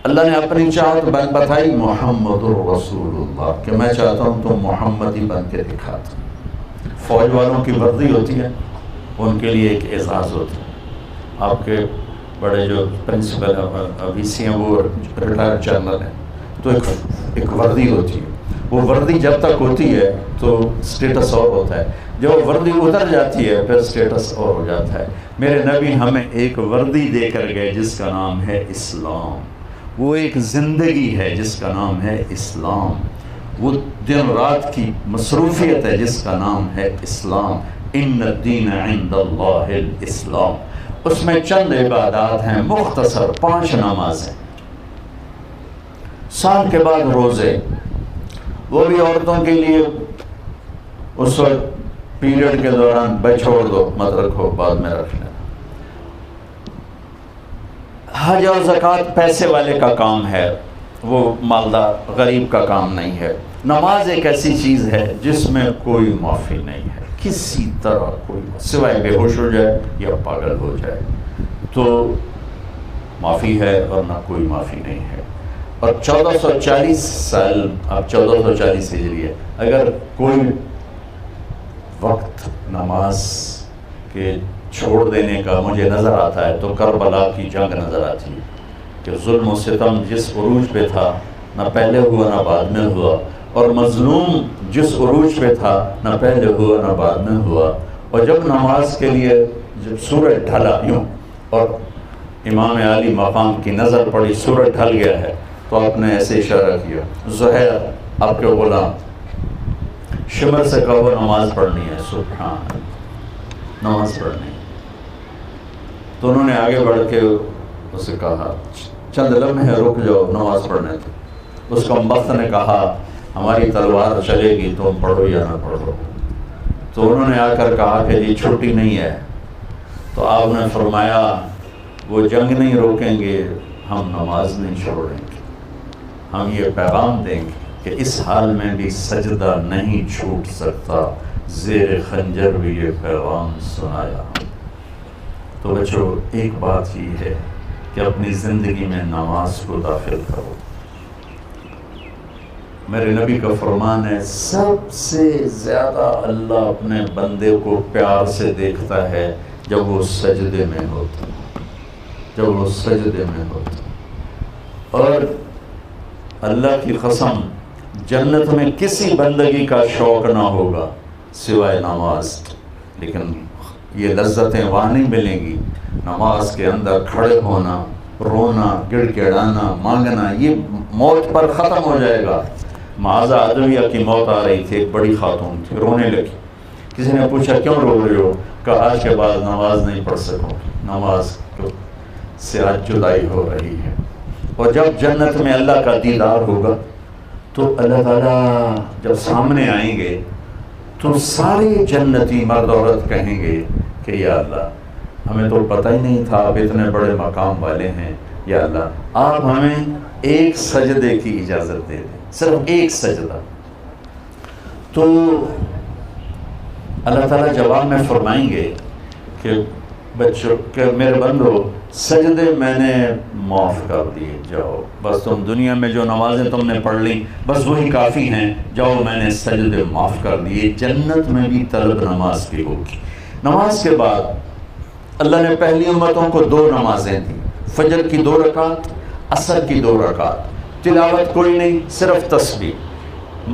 B: اللہ نے اپنی چاہت بتائی محمد الرسول اللہ، کہ میں چاہتا ہوں تم محمدی بن کے دکھاتا۔ فوج والوں کی وردی ہوتی ہے، ان کے لیے ایک اعزاز ہوتا ہے۔ آپ کے بڑے جو پرنسپل ابھی سی ہیں وہ ریٹائر جنرل ہیں، تو ایک وردی ہوتی ہے، وہ وردی جب تک ہوتی ہے تو سٹیٹس اور ہوتا ہے، جب وہ وردی اتر جاتی ہے پھر سٹیٹس اور ہو جاتا ہے۔ میرے نبی ہمیں ایک وردی دے کر گئے جس کا نام ہے اسلام، وہ ایک زندگی ہے جس کا نام ہے اسلام، وہ دن رات کی مصروفیت ہے جس کا نام ہے اسلام۔ ان الدین عند اللہ الاسلام، اس میں چند عبادات ہیں مختصر، 5 نمازیں، سال کے بعد روزے، وہ بھی عورتوں کے لیے اس وقت پیریڈ کے دوران بھائی چھوڑ دو، مت رکھو، بعد میں رکھ لینا۔ حج اور زکوٰۃ پیسے والے کا کام ہے، وہ مالدار غریب کا کام نہیں ہے۔ نماز ایک ایسی چیز ہے جس میں کوئی معافی نہیں ہے، کسی طرح کوئی، سوائے بے ہوش ہو جائے یا پاگل ہو جائے تو معافی ہے، اور نہ کوئی معافی نہیں ہے۔ اور 1440 سال، اب 1440 ہجری ہے، اگر کوئی وقت نماز کے چھوڑ دینے کا مجھے نظر آتا ہے تو کربلا کی جنگ نظر آتی ہے، کہ ظلم و ستم جس عروج پہ تھا نہ پہلے ہوا نہ بعد میں ہوا، اور مظلوم جس عروج پہ تھا نہ پہلے ہوا نہ بعد میں ہوا۔ اور جب نماز کے لیے جب سورج ڈھلا یوں اور امام عالی مقام کی نظر پڑی سورج ڈھل گیا ہے، تو آپ نے ایسے اشارہ کیا، زہیر آپ کے غلام شمر سے کہو نماز پڑھنی ہے، سبحان نماز پڑھنی ہے۔ تو انہوں نے آگے بڑھ کے اسے کہا چند لمحے رک جاؤ نماز پڑھنے تو۔ اس کمبخت نے کہا ہماری تلوار چلے گی، تم پڑھو یا نہ پڑھو۔ تو انہوں نے آ کر کہا کہ جی چھٹی نہیں ہے۔ تو آپ نے فرمایا وہ جنگ نہیں روکیں گے، ہم نماز نہیں چھوڑیں گے، ہم یہ پیغام دیں گے کہ اس حال میں بھی سجدہ نہیں چھوٹ سکتا، زیر خنجر بھی یہ پیغام سنایا۔ تو بچوں ایک بات یہ ہے کہ اپنی زندگی میں نماز کو داخل کرو۔ میرے نبی کا فرمان ہے سب سے زیادہ اللہ اپنے بندے کو پیار سے دیکھتا ہے جب وہ سجدے میں ہوتا، جب وہ سجدے میں ہوتا۔ اور اللہ کی قسم جنت میں کسی بندگی کا شوق نہ ہوگا سوائے نماز، لیکن یہ لذتیں وہاں نہیں ملیں گی۔ نماز کے اندر کھڑے ہونا، رونا، گڑ گڑانا، مانگنا، یہ موت پر ختم ہو جائے گا۔ معاذہ عدویہ کی موت آ رہی تھی، ایک بڑی خاتون تھی، رونے لگی۔ کسی نے پوچھا کیوں رو رہے ہو؟ کہا آج کے بعد نماز نہیں پڑھ سکوں، نماز سے آج جدائی ہو رہی ہے۔ اور جب جنت میں اللہ کا دیدار ہوگا تو اللہ تعالیٰ جب سامنے آئیں گے تو سارے جنتی مرد عورت کہیں گے کہ یا اللہ ہمیں تو پتہ ہی نہیں تھا آپ اتنے بڑے مقام والے ہیں، یا اللہ آپ ہمیں ایک سجدے کی اجازت دے دیں، صرف ایک سجدہ۔ تو اللہ تعالیٰ جواب میں فرمائیں گے کہ بچوں کہ میرے بندو سجدے میں نے معاف کر دیے، جاؤ بس تم دنیا میں جو نمازیں تم نے پڑھ لیں بس وہی کافی ہیں، جاؤ میں نے سجدے معاف کر دیے۔ جنت میں بھی طلب نماز کی ہوگی۔ نماز کے بعد اللہ نے پہلی امتوں کو 2 نمازیں دیں، فجر کی 2 رکعت، عصر کی 2 رکعت۔ تلاوت کوئی نہیں، صرف تسبیح،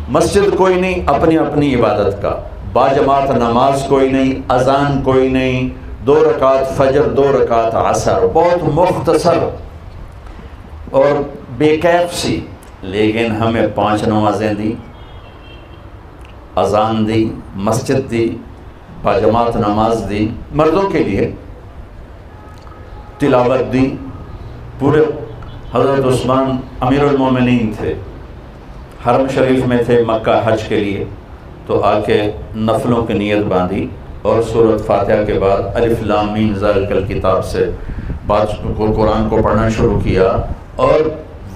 B: مسجد کوئی نہیں، اپنی اپنی عبادت کا، باجماعت نماز کوئی نہیں، اذان کوئی نہیں، 2 رکعت فجر، 2 رکعت عصر، بہت مختصر اور بے کیف سی، لیکن ہمیں 5 نمازیں دی، اذان دی، مسجد دی، باجماعت نماز دی مردوں کے لیے، تلاوت دی، پورے حضرت عثمان امیر المومنین تھے، حرم شریف میں تھے مکہ حج کے لیے، تو آ کے نفلوں کی نیت باندھی اور سورۃ فاتحہ کے بعد الف لام میم ذالک الکتاب سے قرآن کو پڑھنا شروع کیا، اور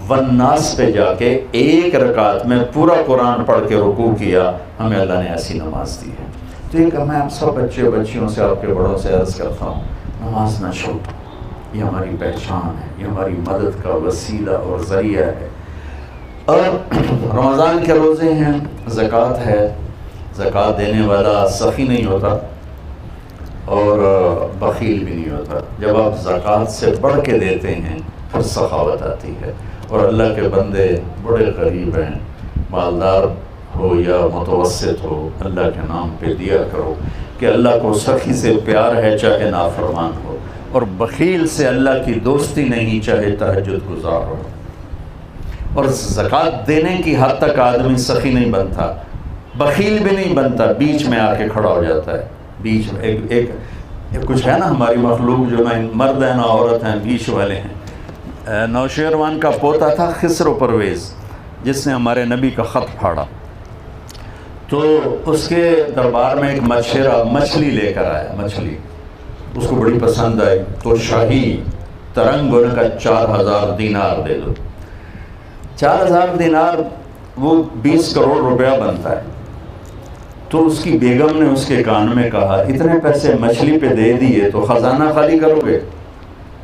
B: والناس پہ جا کے ایک رکعت میں پورا قرآن پڑھ کے رکوع کیا۔ ہمیں اللہ نے ایسی نماز دی ہے۔ تو یہ کہ میں آپ سب بچے بچیوں سے، آپ کے بڑوں سے عرض کرتا ہوں، نماز نہ چھوڑو، یہ ہماری پہچان ہے، یہ ہماری مدد کا وسیلہ اور ذریعہ ہے۔ اور رمضان کے روزے ہیں، زکوٰۃ ہے، زکوٰۃ دینے والا سخی نہیں ہوتا اور بخیل بھی نہیں ہوتا۔ جب آپ زکوٰۃ سے بڑھ کے دیتے ہیں پھر سخاوت آتی ہے۔ اور اللہ کے بندے بڑے غریب ہیں، مالدار ہو یا متوسط ہو، اللہ کے نام پہ دیا کرو، کہ اللہ کو سخی سے پیار ہے چاہے نافرمان ہو، اور بخیل سے اللہ کی دوستی نہیں چاہے تہجد گزار ہو۔ اور زکوٰۃ دینے کی حد تک آدمی سخی نہیں بنتا، بخیل بھی نہیں بنتا، بیچ میں آ کے کھڑا ہو جاتا ہے۔ بیچ میں ایک کچھ ہے نا ہماری مخلوق، جو نہ مرد ہے نہ عورت ہیں، بیچ والے ہیں۔ نوشیروان کا پوتا تھا خسرو پرویز، جس نے ہمارے نبی کا خط پھاڑا، تو اس کے دربار میں ایک مچھیرا مچھلی لے کر آیا، مچھلی اس کو بڑی پسند آئی، تو شاہی ترنگ ہونے کا 4000 دینار دے دو۔ 4000 دینار وہ 20 کروڑ روپیہ بنتا ہے۔ تو اس کی بیگم نے اس کے کان میں کہا، اتنے پیسے مچھلی پہ دے دیے تو خزانہ خالی کرو گے؟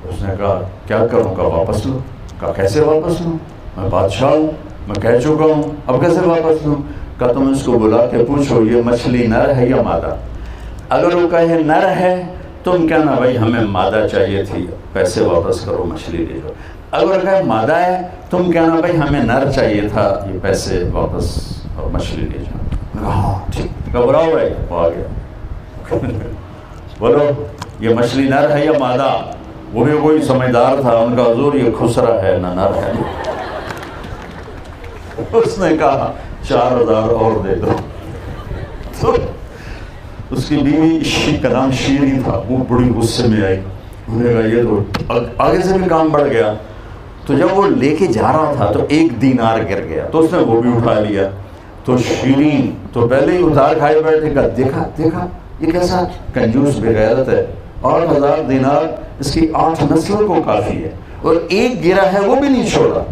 B: اس نے کہا کیا کروں گا، واپس لو۔ کہا کیسے واپس لوں، میں بادشاہ ہوں، میں کہہ چکا ہوں، اب کیسے واپس لوں؟ کہا تم اس کو بلا کے پوچھو یہ مچھلی نر ہے یا مادہ؟ اگر وہ کہے نر ہے تم کہنا بھائی ہمیں مادہ چاہیے تھی، پیسے واپس کرو، مچھلی دے دو۔ اگر کہے مادہ ہے تم کہنا بھائی ہمیں نر چاہیے تھا، یہ پیسے واپس اور مچھلی لے جاؤ۔ ہاں ٹھیک، گھبراؤ بھائی، وہ آ گیا۔ بولو یہ مچھلی نر ہے یا مادہ؟ وہ بھی کوئی سمجھدار تھا، ان کا حضور یہ خسرا ہے نہ نر ہے۔ اس نے کہا 4000 اور دے دو۔ تو اس کی بیوی کا نام شیری تھا، وہ بڑی غصے میں آئی، انہوں نے کہا یہ تو آگے سے بھی کام بڑھ گیا۔ تو جب وہ لے کے جا رہا تھا تو 1 دینار گر گیا، تو اس نے وہ بھی اٹھا لیا۔ تو شیرین تو پہلے ہی اتار کھائے بیٹھے، کہا دیکھا دیکھا یہ کیسا کنجوس بے غیرت ہے، 8000 دینار اس کی 8 نسلوں کو کافی ہے، اور ایک گرا ہے وہ بھی نہیں چھوڑا،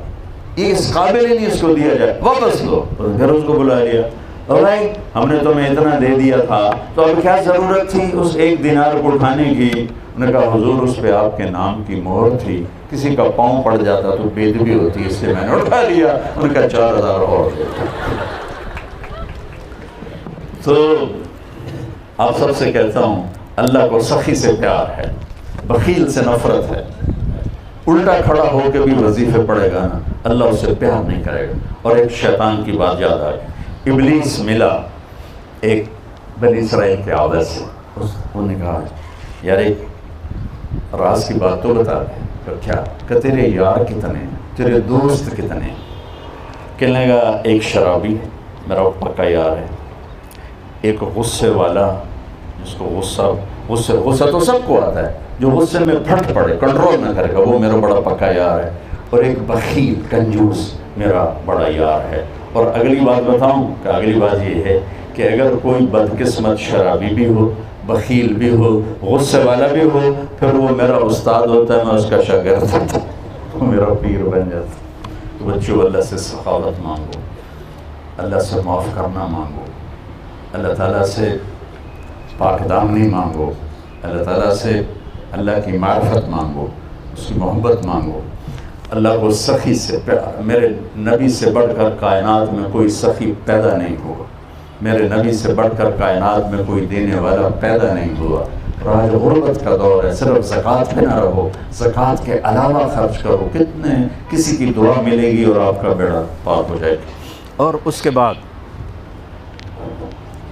B: یہ اس قابل ہی نہیں اس کو دیا جائے، واپس دو۔ پھر اس کو بلا لیا، اور بھائی ہم نے تمہیں اتنا دے دیا تھا تو اب کیا ضرورت تھی اس 1 دینار کو اٹھانے کی؟ انہوں نے کہا حضور اس پہ آپ کے نام کی مہر تھی، کسی کا پاؤں پڑ جاتا تو بےدبی ہوتی، اس لیے میں نے اٹھا لیا۔ انہوں نے کہا 4000 اور دے دو۔ تو آپ سب سے کہتا ہوں اللہ کو سخی سے پیار ہے، بخیل سے نفرت ہے۔ الٹا کھڑا ہو کے بھی وظیفے پڑے گا نا، اللہ اس سے پیار نہیں کرے گا۔ اور ایک شیطان کی بات یاد آ گئی، ابلیس ملا ایک بنی اسرائیل کے عادت سے، انہوں نے کہا یار ایک راز کی بات تو بتا دے۔ کہ کیا؟ کہ تیرے یار کتنے ہیں، تیرے دوست کتنے ہیں؟ کہنے لگا ایک شرابی میرا پکا یار ہے، ایک غصے والا جس کو غصہ تو سب کو آتا ہے، جو غصے میں پھٹ پڑے، کنٹرول نہ کرے گا، وہ میرا بڑا پکا یار ہے، اور ایک بخیل کنجوس میرا بڑا یار ہے۔ اور اگلی بات بتاؤں کہ اگلی بات یہ ہے کہ اگر کوئی بدقسمت شرابی بھی ہو، بخیل بھی ہو، غصے والا بھی ہو، پھر وہ میرا استاد ہوتا ہے، میں اس کا شاگرد ہوتا ہوں، وہ میرا پیر بن جاتا ہے۔ تو بچوں اللہ سے سخاوت مانگو، اللہ سے معاف کرنا مانگو، اللہ تعالیٰ سے پاک دامنی مانگو، اللہ تعالیٰ سے اللہ کی معرفت مانگو، اس کی محبت مانگو، اللہ کو سخی سے پیار۔ میرے نبی سے بڑھ کر کائنات میں کوئی سخی پیدا نہیں ہوا، میرے نبی سے بڑھ کر کائنات میں کوئی دینے والا پیدا نہیں ہوا۔ اور آج غربت کا دور ہے، صرف زکوٰۃ پہ نہ رہو، زکوٰۃ کے علاوہ خرچ کرو، کتنے کسی کی دعا ملے گی اور آپ کا بیڑا پاک ہو جائے گا۔ اور اس کے بعد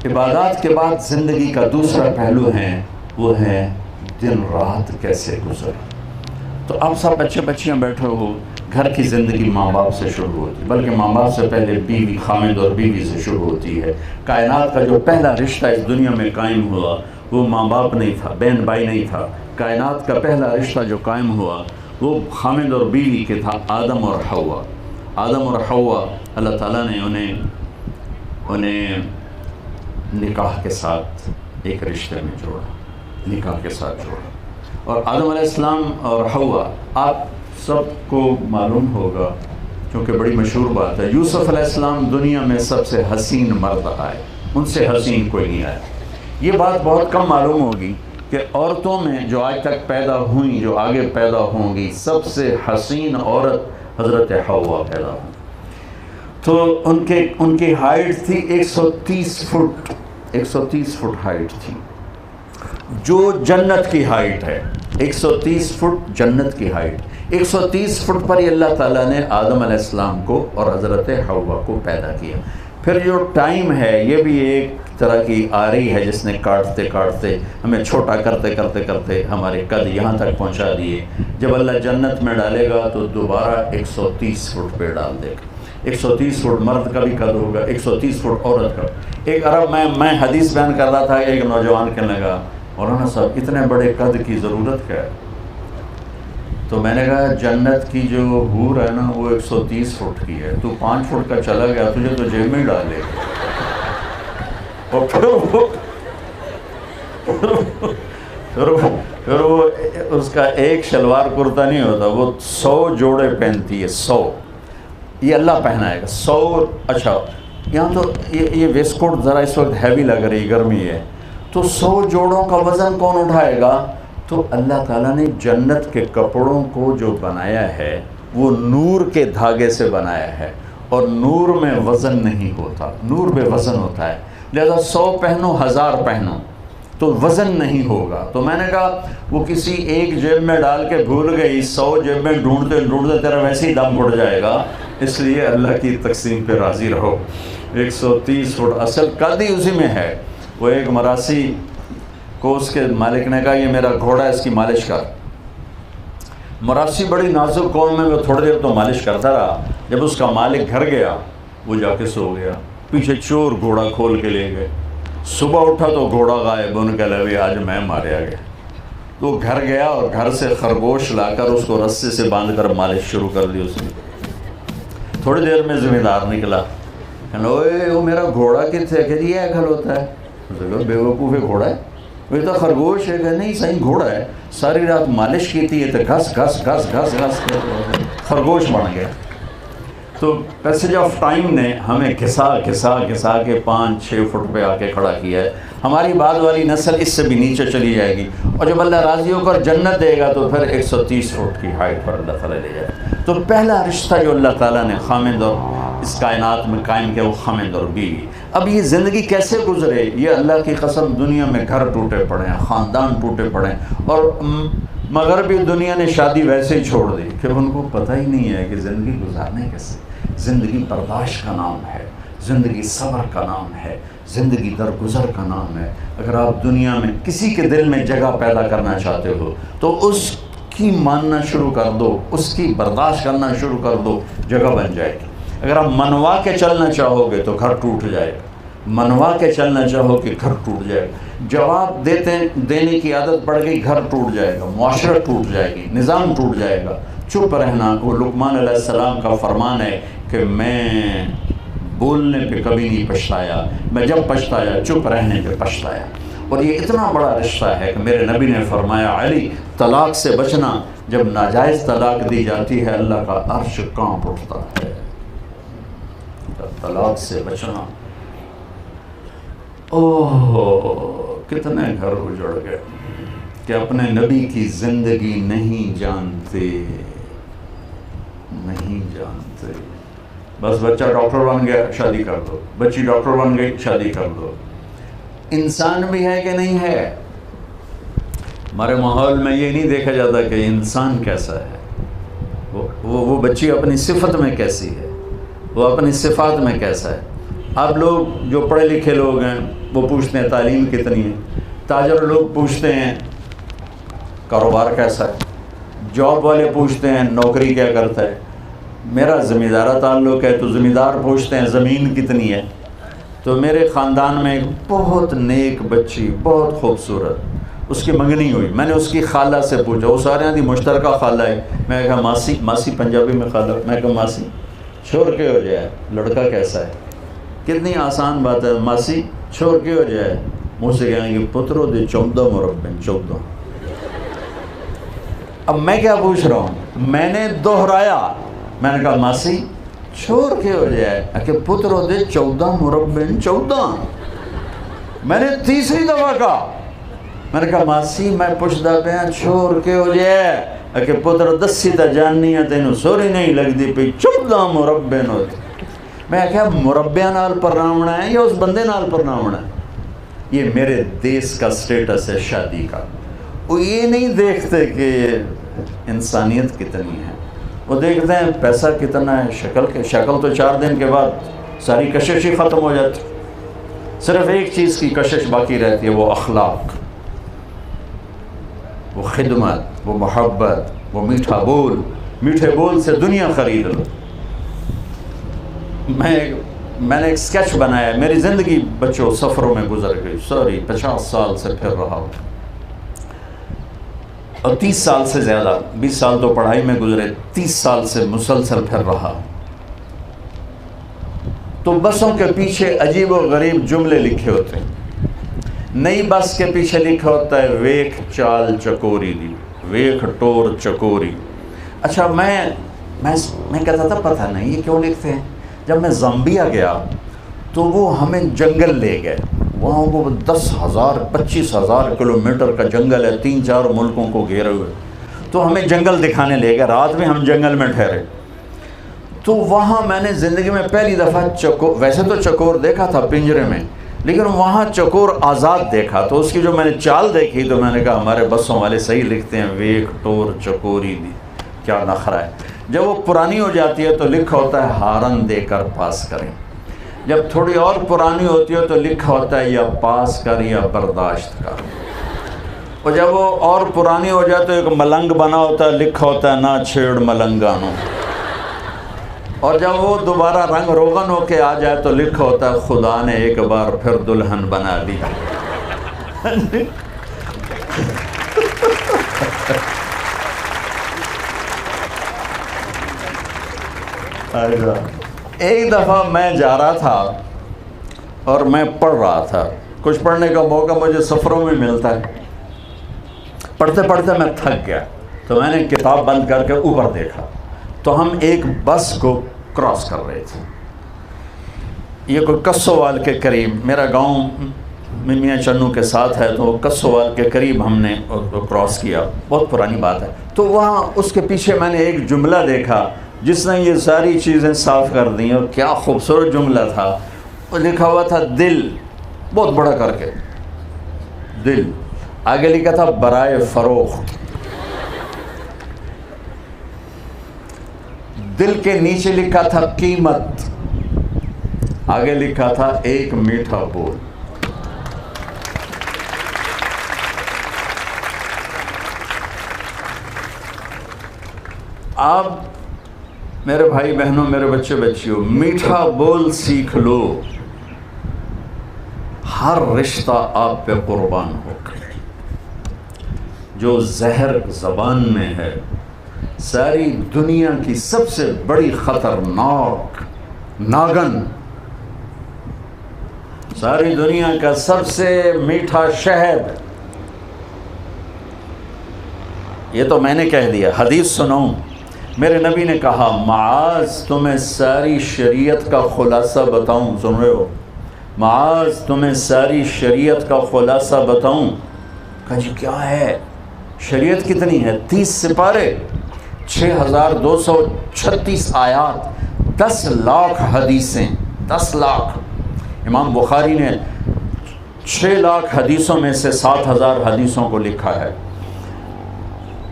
B: عبادات کے بعد زندگی کا دوسرا پہلو ہے، وہ ہے دن رات کیسے گزرے۔ تو آپ سب بچے بچیاں بیٹھے ہو، گھر کی زندگی ماں باپ سے شروع ہوتی ہے، بلکہ ماں باپ سے پہلے بیوی، خامد اور بیوی سے شروع ہوتی ہے۔ کائنات کا جو پہلا رشتہ اس دنیا میں قائم ہوا وہ ماں باپ نہیں تھا، بہن بھائی نہیں تھا۔ کائنات کا پہلا رشتہ جو قائم ہوا وہ خامد اور بیوی کے تھا آدم اور حوا. آدم اور حوا اللہ تعالیٰ نے انہیں نکاح کے ساتھ ایک رشتے میں جوڑا، نکاح کے ساتھ جوڑا. اور آدم علیہ السلام اور حوا، آپ سب کو معلوم ہوگا کیونکہ بڑی مشہور بات ہے، یوسف علیہ السلام دنیا میں سب سے حسین مرد آئے، ان سے حسین کوئی نہیں آیا. یہ بات بہت کم معلوم ہوگی کہ عورتوں میں جو آج تک پیدا ہوئیں، جو آگے پیدا ہوں گی، سب سے حسین عورت حضرت حوا پیدا ہوئی. تو ان کی ہائٹ تھی 130 فٹ، 130 فٹ ہائٹ تھی، جو جنت کی ہائٹ ہے. 130 فٹ جنت کی ہائٹ. 130 فٹ پر ہی اللہ تعالیٰ نے آدم علیہ السلام کو اور حضرت حوا کو پیدا کیا. پھر جو ٹائم ہے یہ بھی ایک طرح کی آری ہے جس نے کاٹتے کاٹتے ہمیں چھوٹا کرتے کرتے کرتے ہمارے قد یہاں تک پہنچا دیے. جب اللہ جنت میں ڈالے گا تو دوبارہ 130 فٹ پہ ڈال دے گا. 130 فٹ مرد کا بھی قد ہوگا، 130 فٹ عورت کا. ایک عرب میں حدیث بیان کر رہا تھا، ایک نوجوان کہنے لگا مولانا صاحب اتنے بڑے قد کی ضرورت کیا ہے؟ تو میں نے کہا جنت کی جو حور ہے نا وہ 130 فٹ کی ہے، تو 5 فٹ کا چلا گیا تجھے تو جیب میں ڈالے. اور پھر وہ اس کا ایک شلوار کرتا نہیں ہوتا، وہ 100 جوڑے پہنتی ہے. 100 یہ اللہ پہنائے گا. 100. اچھا یہاں تو یہ ویسٹ کوٹ ذرا اس وقت ہیوی لگ رہی، گرمی ہے، تو 100 جوڑوں کا وزن کون اٹھائے گا؟ تو اللہ تعالیٰ نے جنت کے کپڑوں کو جو بنایا ہے وہ نور کے دھاگے سے بنایا ہے، اور نور میں وزن نہیں ہوتا، نور بے وزن ہوتا ہے. لہذا 100 پہنو 1000 پہنو تو وزن نہیں ہوگا. تو میں نے کہا وہ کسی ایک جیب میں ڈال کے بھول گئی، 100 جیب میں ڈھونڈتے ڈھونڈتے تیرا ویسے ہی دم اڑ جائے گا. اس لیے اللہ کی تقسیم پہ راضی رہو. 130 فٹ اصل قد ہی اسی میں ہے. وہ ایک مراسی کو اس کے مالک نے کہا یہ میرا گھوڑا ہے، اس کی مالش کر. مراسی بڑی نازک قوم میں وہ تھوڑی دیر تو مالش کرتا رہا. جب اس کا مالک گھر گیا وہ جا کے سو گیا. پیچھے چور گھوڑا کھول کے لے گئے. صبح اٹھا تو گھوڑا غائب. ان کہا لگا آج میں ماریا گیا. تو گھر گیا اور گھر سے خرگوش لا کر اس کو رسے سے باندھ کر مالش شروع کر دی اس نے. تھوڑی دیر میں ذمہ دار نکلا، کہنا اوے وہ میرا گھوڑا کتنے؟ کہ یہ کھل ہوتا ہے. بے وقوف ہے، گھوڑا ہے؟ وہ تو خرگوش ہے. کہ نہیں صحیح گھوڑا ہے، ساری رات مالش کی تھی تو گھس گھس گھس گھس گھس خرگوش بن گیا. تو پیسج آف ٹائم نے ہمیں گھسا گھسا گھسا کے 5-6 فٹ پہ آ کے کھڑا کیا ہے. ہماری بعد والی نسل اس سے بھی نیچے چلی جائے گی، اور جب اللہ راضی ہو کر جنت دے گا تو پھر 130 فٹ کی ہائٹ پر اللہ تعالیٰ لے جائے. تو پہلا رشتہ جو اللہ تعالیٰ نے خامد اور اس کائنات میں قائم کیا وہ خامد اور بیوی. اب یہ زندگی کیسے گزرے؟ یہ اللہ کی قسم دنیا میں گھر ٹوٹے پڑے ہیں، خاندان ٹوٹے پڑے ہیں، اور مغربی دنیا نے شادی ویسے ہی چھوڑ دی کہ ان کو پتہ ہی نہیں ہے کہ زندگی گزارنے کیسے. زندگی برداشت کا نام ہے، زندگی صبر کا نام ہے، زندگی درگزر کا نام ہے. اگر آپ دنیا میں کسی کے دل میں جگہ پیدا کرنا چاہتے ہو تو اس کی ماننا شروع کر دو، اس کی برداشت کرنا شروع کر دو، جگہ بن جائے گی. اگر آپ منوا کے چلنا چاہو گے تو گھر ٹوٹ جائے گا. منوا کے چلنا چاہو کہ گھر ٹوٹ جائے گا. جواب دینے کی عادت پڑ گئی، گھر ٹوٹ جائے گا، معاشرہ ٹوٹ جائے گی، نظام ٹوٹ جائے گا. چپ رہنا، وہ لقمان علیہ السلام کا فرمان ہے کہ میں بولنے پہ کبھی نہیں پچھتایا، میں جب پچھتایا چپ رہنے پہ پچھتایا. اور یہ اتنا بڑا رشتہ ہے کہ میرے نبی نے فرمایا علی طلاق سے بچنا. جب ناجائز طلاق دی جاتی ہے اللہ کا عرش کانپ اٹھتا ہے. طلاق سے بچنا، اوہ کتنے گھر اجڑ گئے کہ اپنے نبی کی زندگی نہیں جانتے. بس بچہ ڈاکٹر بن گیا شادی کر دو، بچی ڈاکٹر بن گئی شادی کر دو. انسان بھی ہے کہ نہیں ہے؟ ہمارے ماحول میں یہ نہیں دیکھا جاتا کہ انسان کیسا ہے، وہ بچی اپنی صفت میں کیسی ہے، وہ اپنی صفات میں کیسا ہے. اب لوگ جو پڑھے لکھے لوگ ہیں وہ پوچھتے ہیں تعلیم کتنی ہے، تاجر لوگ پوچھتے ہیں کاروبار کیسا ہے، جاب والے پوچھتے ہیں نوکری کیا کرتا ہے. میرا زمیندارہ تعلق ہے تو زمیندار پوچھتے ہیں زمین کتنی ہے. تو میرے خاندان میں ایک بہت نیک بچی، بہت خوبصورت، اس کی منگنی ہوئی. میں نے اس کی خالہ سے پوچھا, وہ سارے یہاں دی مشترکہ خالہ ہے. میں کہا ماسی پنجابی میں خالہ. میں کہا ماسی چھوڑ کے ہو جائے, لڑکا کیسا ہے؟ کتنی آسان بات ہے, ماسی چھوڑ کے ہو جائے. مجھ سے کہیں گے پترو دے 14 مربع 14. اب میں کیا پوچھ رہا ہوں, میں نے دہرایا, میں نے کہا ماسی چھوڑ کے ہو جائے کہ پترو دے 14 مربع 14. میں نے تیسری دفعہ کہا, میں نے کہا ماسی میں پوچھتا پیا چھوڑ کے ہو جائے کہ پتر دسی تا جاننی ہے تینوں سوری نہیں لگتی پی 14 مربع ہوتی. میں کہا مربع نال پرناونا ہے یا اس بندے نال پرناونا ہے؟ یہ میرے دیس کا سٹیٹس ہے شادی کا. وہ یہ نہیں دیکھتے کہ انسانیت کتنی ہے, وہ دیکھتے ہیں پیسہ کتنا ہے, شکل تو 4 دن کے بعد ساری کشش ہی ختم ہو جاتی. صرف ایک چیز کی کشش باقی رہتی ہے, وہ اخلاق, وہ خدمت, وہ محبت, وہ میٹھا بول. میٹھے بول سے دنیا خرید لو. میں نے ایک سکیچ بنایا, میری زندگی بچوں سفروں میں گزر گئی, 50 سال سے پھر رہا ہوں, اور 30 سال سے زیادہ, 20 سال تو پڑھائی میں گزرے, 30 سال سے مسلسل پھر رہا. تو بسوں کے پیچھے عجیب و غریب جملے لکھے ہوتے ہیں. نئی بس کے پیچھے لکھا ہوتا ہے ویکھ چال چکوری دی, ویکھ ٹور چکوری. اچھا میں کہتا تھا پتہ نہیں یہ کیوں لکھتے ہیں. جب میں زامبیا گیا تو وہ ہمیں جنگل لے گئے, وہاں وہ 10,000 25,000 کلومیٹر کا جنگل ہے, 3-4 ملکوں کو گھیرے ہوئے. تو ہمیں جنگل دکھانے لے گئے, رات میں ہم جنگل میں ٹھہرے. تو وہاں میں نے زندگی میں پہلی دفعہ ویسے تو چکور دیکھا تھا پنجرے میں, لیکن وہاں چکور آزاد دیکھا. تو اس کی جو میں نے چال دیکھی تو میں نے کہا ہمارے بسوں والے صحیح لکھتے ہیں ویکھ ٹور چکوری دی. کیا نخرہ ہے. جب وہ پرانی ہو جاتی ہے تو لکھا ہوتا ہے ہارن دے کر پاس کریں. جب تھوڑی اور پرانی ہوتی ہے تو لکھا ہوتا ہے یا پاس کر یا برداشت کر. اور جب وہ اور پرانی ہو جائے تو ایک ملنگ بنا ہوتا ہے, لکھا ہوتا ہے نہ چھیڑ ملنگانوں. اور جب وہ دوبارہ رنگ روغن ہو کے آ جائے تو لکھا ہوتا ہے خدا نے ایک بار پھر دلہن بنا دی. ایک دفعہ میں جا رہا تھا اور میں پڑھ رہا تھا. کچھ پڑھنے کا موقع مجھے سفروں میں ملتا ہے. پڑھتے پڑھتے میں تھک گیا تو میں نے کتاب بند کر کے اوپر دیکھا تو ہم ایک بس کو کراس کر رہے تھے. یہ کوئی کسووال کے قریب, میرا گاؤں میاں چنو کے ساتھ ہے, تو کسووال کے قریب ہم نے کراس کیا. بہت پرانی بات ہے. تو وہاں اس کے پیچھے میں نے ایک جملہ دیکھا جس نے یہ ساری چیزیں صاف کر دیں, اور کیا خوبصورت جملہ تھا. وہ لکھا ہوا تھا دل, بہت بڑا کر کے دل. آگے لکھا تھا برائے فروخت. دل کے نیچے لکھا تھا قیمت. آگے لکھا تھا ایک میٹھا بول. آپ میرے بھائی بہنوں, میرے بچے بچیوں, میٹھا بول سیکھ لو, ہر رشتہ آپ پہ قربان ہو. جو زہر زبان میں ہے, ساری دنیا کی سب سے بڑی خطرناک ناگن, ساری دنیا کا سب سے میٹھا شہد. یہ تو میں نے کہہ دیا, حدیث سناؤں. میرے نبی نے کہا معاذ تمہیں ساری شریعت کا خلاصہ بتاؤں. سن رہے ہو؟ معاذ تمہیں ساری شریعت کا خلاصہ بتاؤں. کہا جی کیا ہے؟ شریعت کتنی ہے؟ 30 سپارے, 6236 آیات, 10 لاکھ حدیثیں. 10 لاکھ. امام بخاری نے 6 لاکھ حدیثوں میں سے 7000 حدیثوں کو لکھا ہے.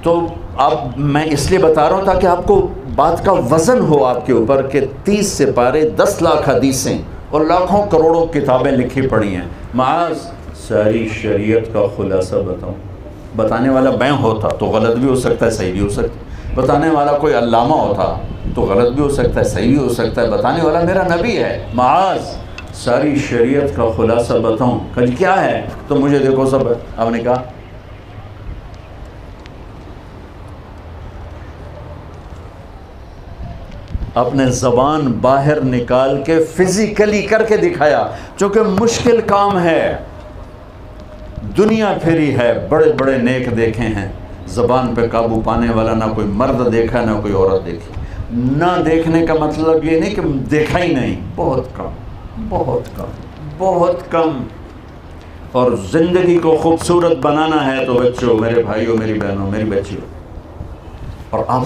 B: تو اب میں اس لیے بتا رہا ہوں تاکہ آپ کو بات کا وزن ہو آپ کے اوپر کہ 30 سپارے, 10 لاکھ حدیثیں اور لاکھوں کروڑوں کتابیں لکھی پڑی ہیں. معاذ ساری شریعت کا خلاصہ بتاؤں. بتانے والا میں ہوتا تو غلط بھی ہو سکتا ہے, صحیح بھی ہو سکتا ہے. بتانے والا کوئی علامہ ہوتا تو غلط بھی ہو سکتا ہے, صحیح بھی ہو سکتا ہے. بتانے والا میرا نبی ہے. معاذ ساری شریعت کا خلاصہ بتاؤں. کل کیا ہے؟ تو مجھے دیکھو سب, آپ نے کہا اپنے زبان باہر نکال کے فزیکلی کر کے دکھایا، چونکہ مشکل کام ہے، دنیا پھری ہے، بڑے بڑے نیک دیکھے ہیں، زبان پہ قابو پانے والا نہ کوئی مرد دیکھا نہ کوئی عورت دیکھی۔ نہ دیکھنے کا مطلب یہ نہیں کہ دیکھا ہی نہیں، بہت کم، بہت کم، بہت کم۔ اور زندگی کو خوبصورت بنانا ہے تو بچوں، میرے بھائیوں، میری بہنوں، میری بچیوں، اور آپ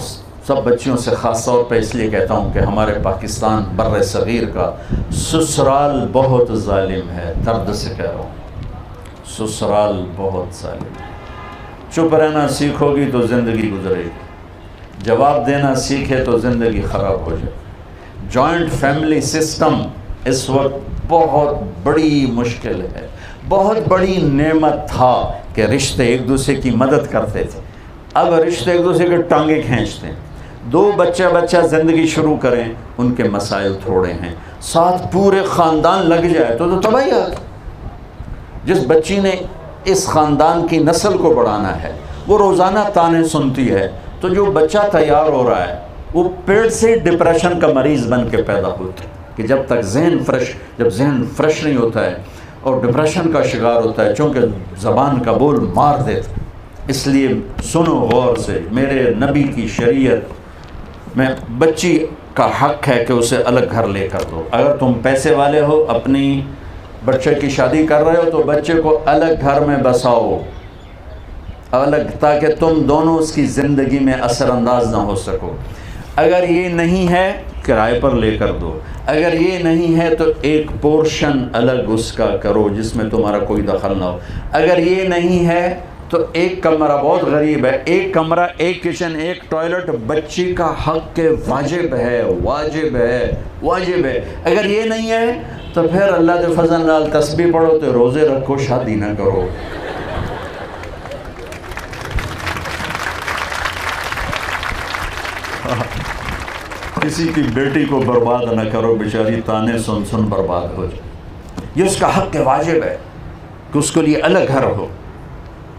B: سب بچیوں سے خاص طور پہ اس لیے کہتا ہوں کہ ہمارے پاکستان بر صغیر کا سسرال بہت ظالم ہے، درد سے کہہ رہا ہوں، سسرال بہت ظالم ہے۔ چپ رہنا سیکھو گی تو زندگی گزرے گی، جواب دینا سیکھے تو زندگی خراب ہو جائے۔ جوائنٹ فیملی سسٹم اس وقت بہت بڑی مشکل ہے، بہت بڑی نعمت تھا کہ رشتے ایک دوسرے کی مدد کرتے تھے، اب رشتے ایک دوسرے کے ٹانگیں کھینچتے ہیں۔ دو بچہ زندگی شروع کریں، ان کے مسائل تھوڑے ہیں، ساتھ پورے خاندان لگ جائے تو تباہی آ گئی۔ جس بچی نے اس خاندان کی نسل کو بڑھانا ہے وہ روزانہ تانے سنتی ہے، تو جو بچہ تیار ہو رہا ہے وہ پیٹ سے ڈپریشن کا مریض بن کے پیدا ہوتا ہے، کہ جب تک جب ذہن فریش نہیں ہوتا ہے اور ڈپریشن کا شکار ہوتا ہے، چونکہ زبان کا بول مار دیتا ہے۔ اس لیے سنو غور سے، میرے نبی کی شریعت میں بچی کا حق ہے کہ اسے الگ گھر لے کر دو۔ اگر تم پیسے والے ہو، اپنی بچے کی شادی کر رہے ہو تو بچے کو الگ گھر میں بساؤ، الگ، تاکہ تم دونوں اس کی زندگی میں اثر انداز نہ ہو سکو۔ اگر یہ نہیں ہے کرائے پر لے کر دو، اگر یہ نہیں ہے تو ایک پورشن الگ اس کا کرو جس میں تمہارا کوئی دخل نہ ہو۔ اگر یہ نہیں ہے تو ایک کمرہ، بہت غریب ہے، ایک کمرہ، ایک کچن، ایک ٹوائلٹ بچی کا حق کے واجب ہے، واجب ہے، واجب ہے۔ اگر یہ نہیں ہے تو پھر اللہ کے فضل نال تسبیح پڑھو، تو روزے رکھو، شادی نہ کرو۔ کسی کی بیٹی کو برباد نہ کرو، بیچاری تانے سن سن برباد ہو جائے۔ یہ اس کا حق کے واجب ہے کہ اس کے لیے الگ گھر ہو،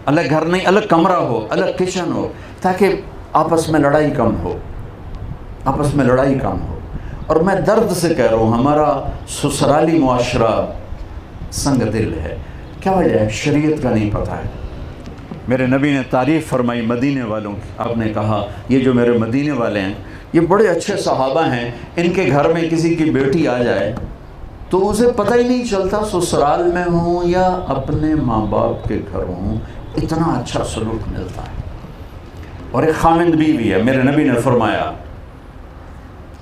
B: الگ گھر نہیں، الگ کمرہ ہو، الگ کچن ہو، تاکہ آپس میں لڑائی کم ہو، آپس میں لڑائی کم ہو۔ اور میں درد سے کہہ رہا ہوں، ہمارا سسرالی معاشرہ سنگ دل ہے۔ کیا وجہ ہے؟ شریعت کا نہیں پتہ ہے۔ میرے نبی نے تعریف فرمائی مدینے والوں کی، آپ نے کہا یہ جو میرے مدینے والے ہیں یہ بڑے اچھے صحابہ ہیں، ان کے گھر میں کسی کی بیٹی آ جائے تو اسے پتہ ہی نہیں چلتا سسرال میں ہوں یا اپنے ماں باپ کے گھر ہوں، اتنا اچھا سلوک ملتا ہے۔ اور ایک خامند بیوی ہے، میرے نبی نے فرمایا،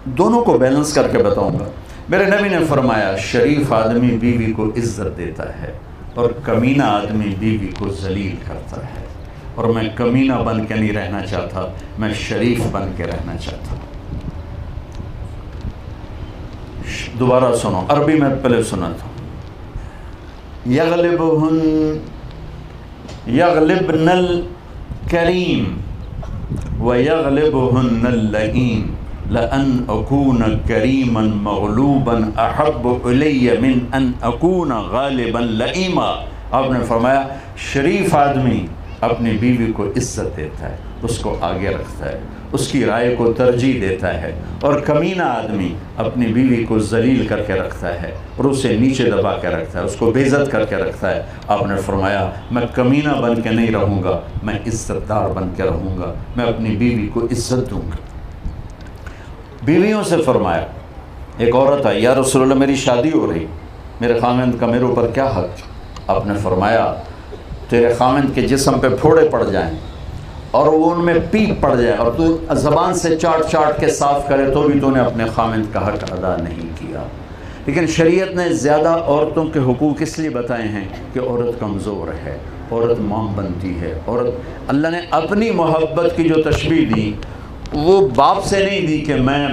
B: دونوں کو بیلنس کر کے بتاؤں گا، میرے نبی نے فرمایا شریف آدمی بیوی کو عزت دیتا ہے اور کمینہ آدمی بیوی کو ذلیل کرتا ہے۔ اور میں کمینہ بن کے نہیں رہنا چاہتا، میں شریف بن کے رہنا چاہتا ہوں۔ دوبارہ سنو، عربی میں پہلے سنا تھا، یغلبن الکریم ویغلبہن اللئیم لأن اکون کریما مغلوبا احب الی من ان اکون غالبا لئیما۔ آپ نے فرمایا شریف آدمی اپنی بیوی کو عزت دیتا ہے، اس کو آگے رکھتا ہے، اس کی رائے کو ترجیح دیتا ہے، اور کمینہ آدمی اپنی بیوی کو ذلیل کر کے رکھتا ہے اور اسے نیچے دبا کے رکھتا ہے، اس کو بے عزت کر کے رکھتا ہے۔ آپ نے فرمایا میں کمینہ بن کے نہیں رہوں گا، میں عزت دار بن کے رہوں گا، میں اپنی بیوی کو عزت دوں گا۔ بیویوں سے فرمایا، ایک عورت آئی، یا رسول اللہ میری شادی ہو رہی، میرے خامند کا میرے اوپر کیا حق؟ آپ نے فرمایا تیرے خامند کے جسم پہ پھوڑے پڑ جائیں اور وہ ان میں پیپ پڑ جائے اور تو زبان سے چاٹ چاٹ کے صاف کرے تو بھی تو نے اپنے خامند کا حق ادا نہیں کیا۔ لیکن شریعت نے زیادہ عورتوں کے حقوق اس لیے بتائے ہیں کہ عورت کمزور ہے، عورت ماں بنتی ہے، عورت، اللہ نے اپنی محبت کی جو تشبیہ دی وہ باپ سے نہیں دی کہ میں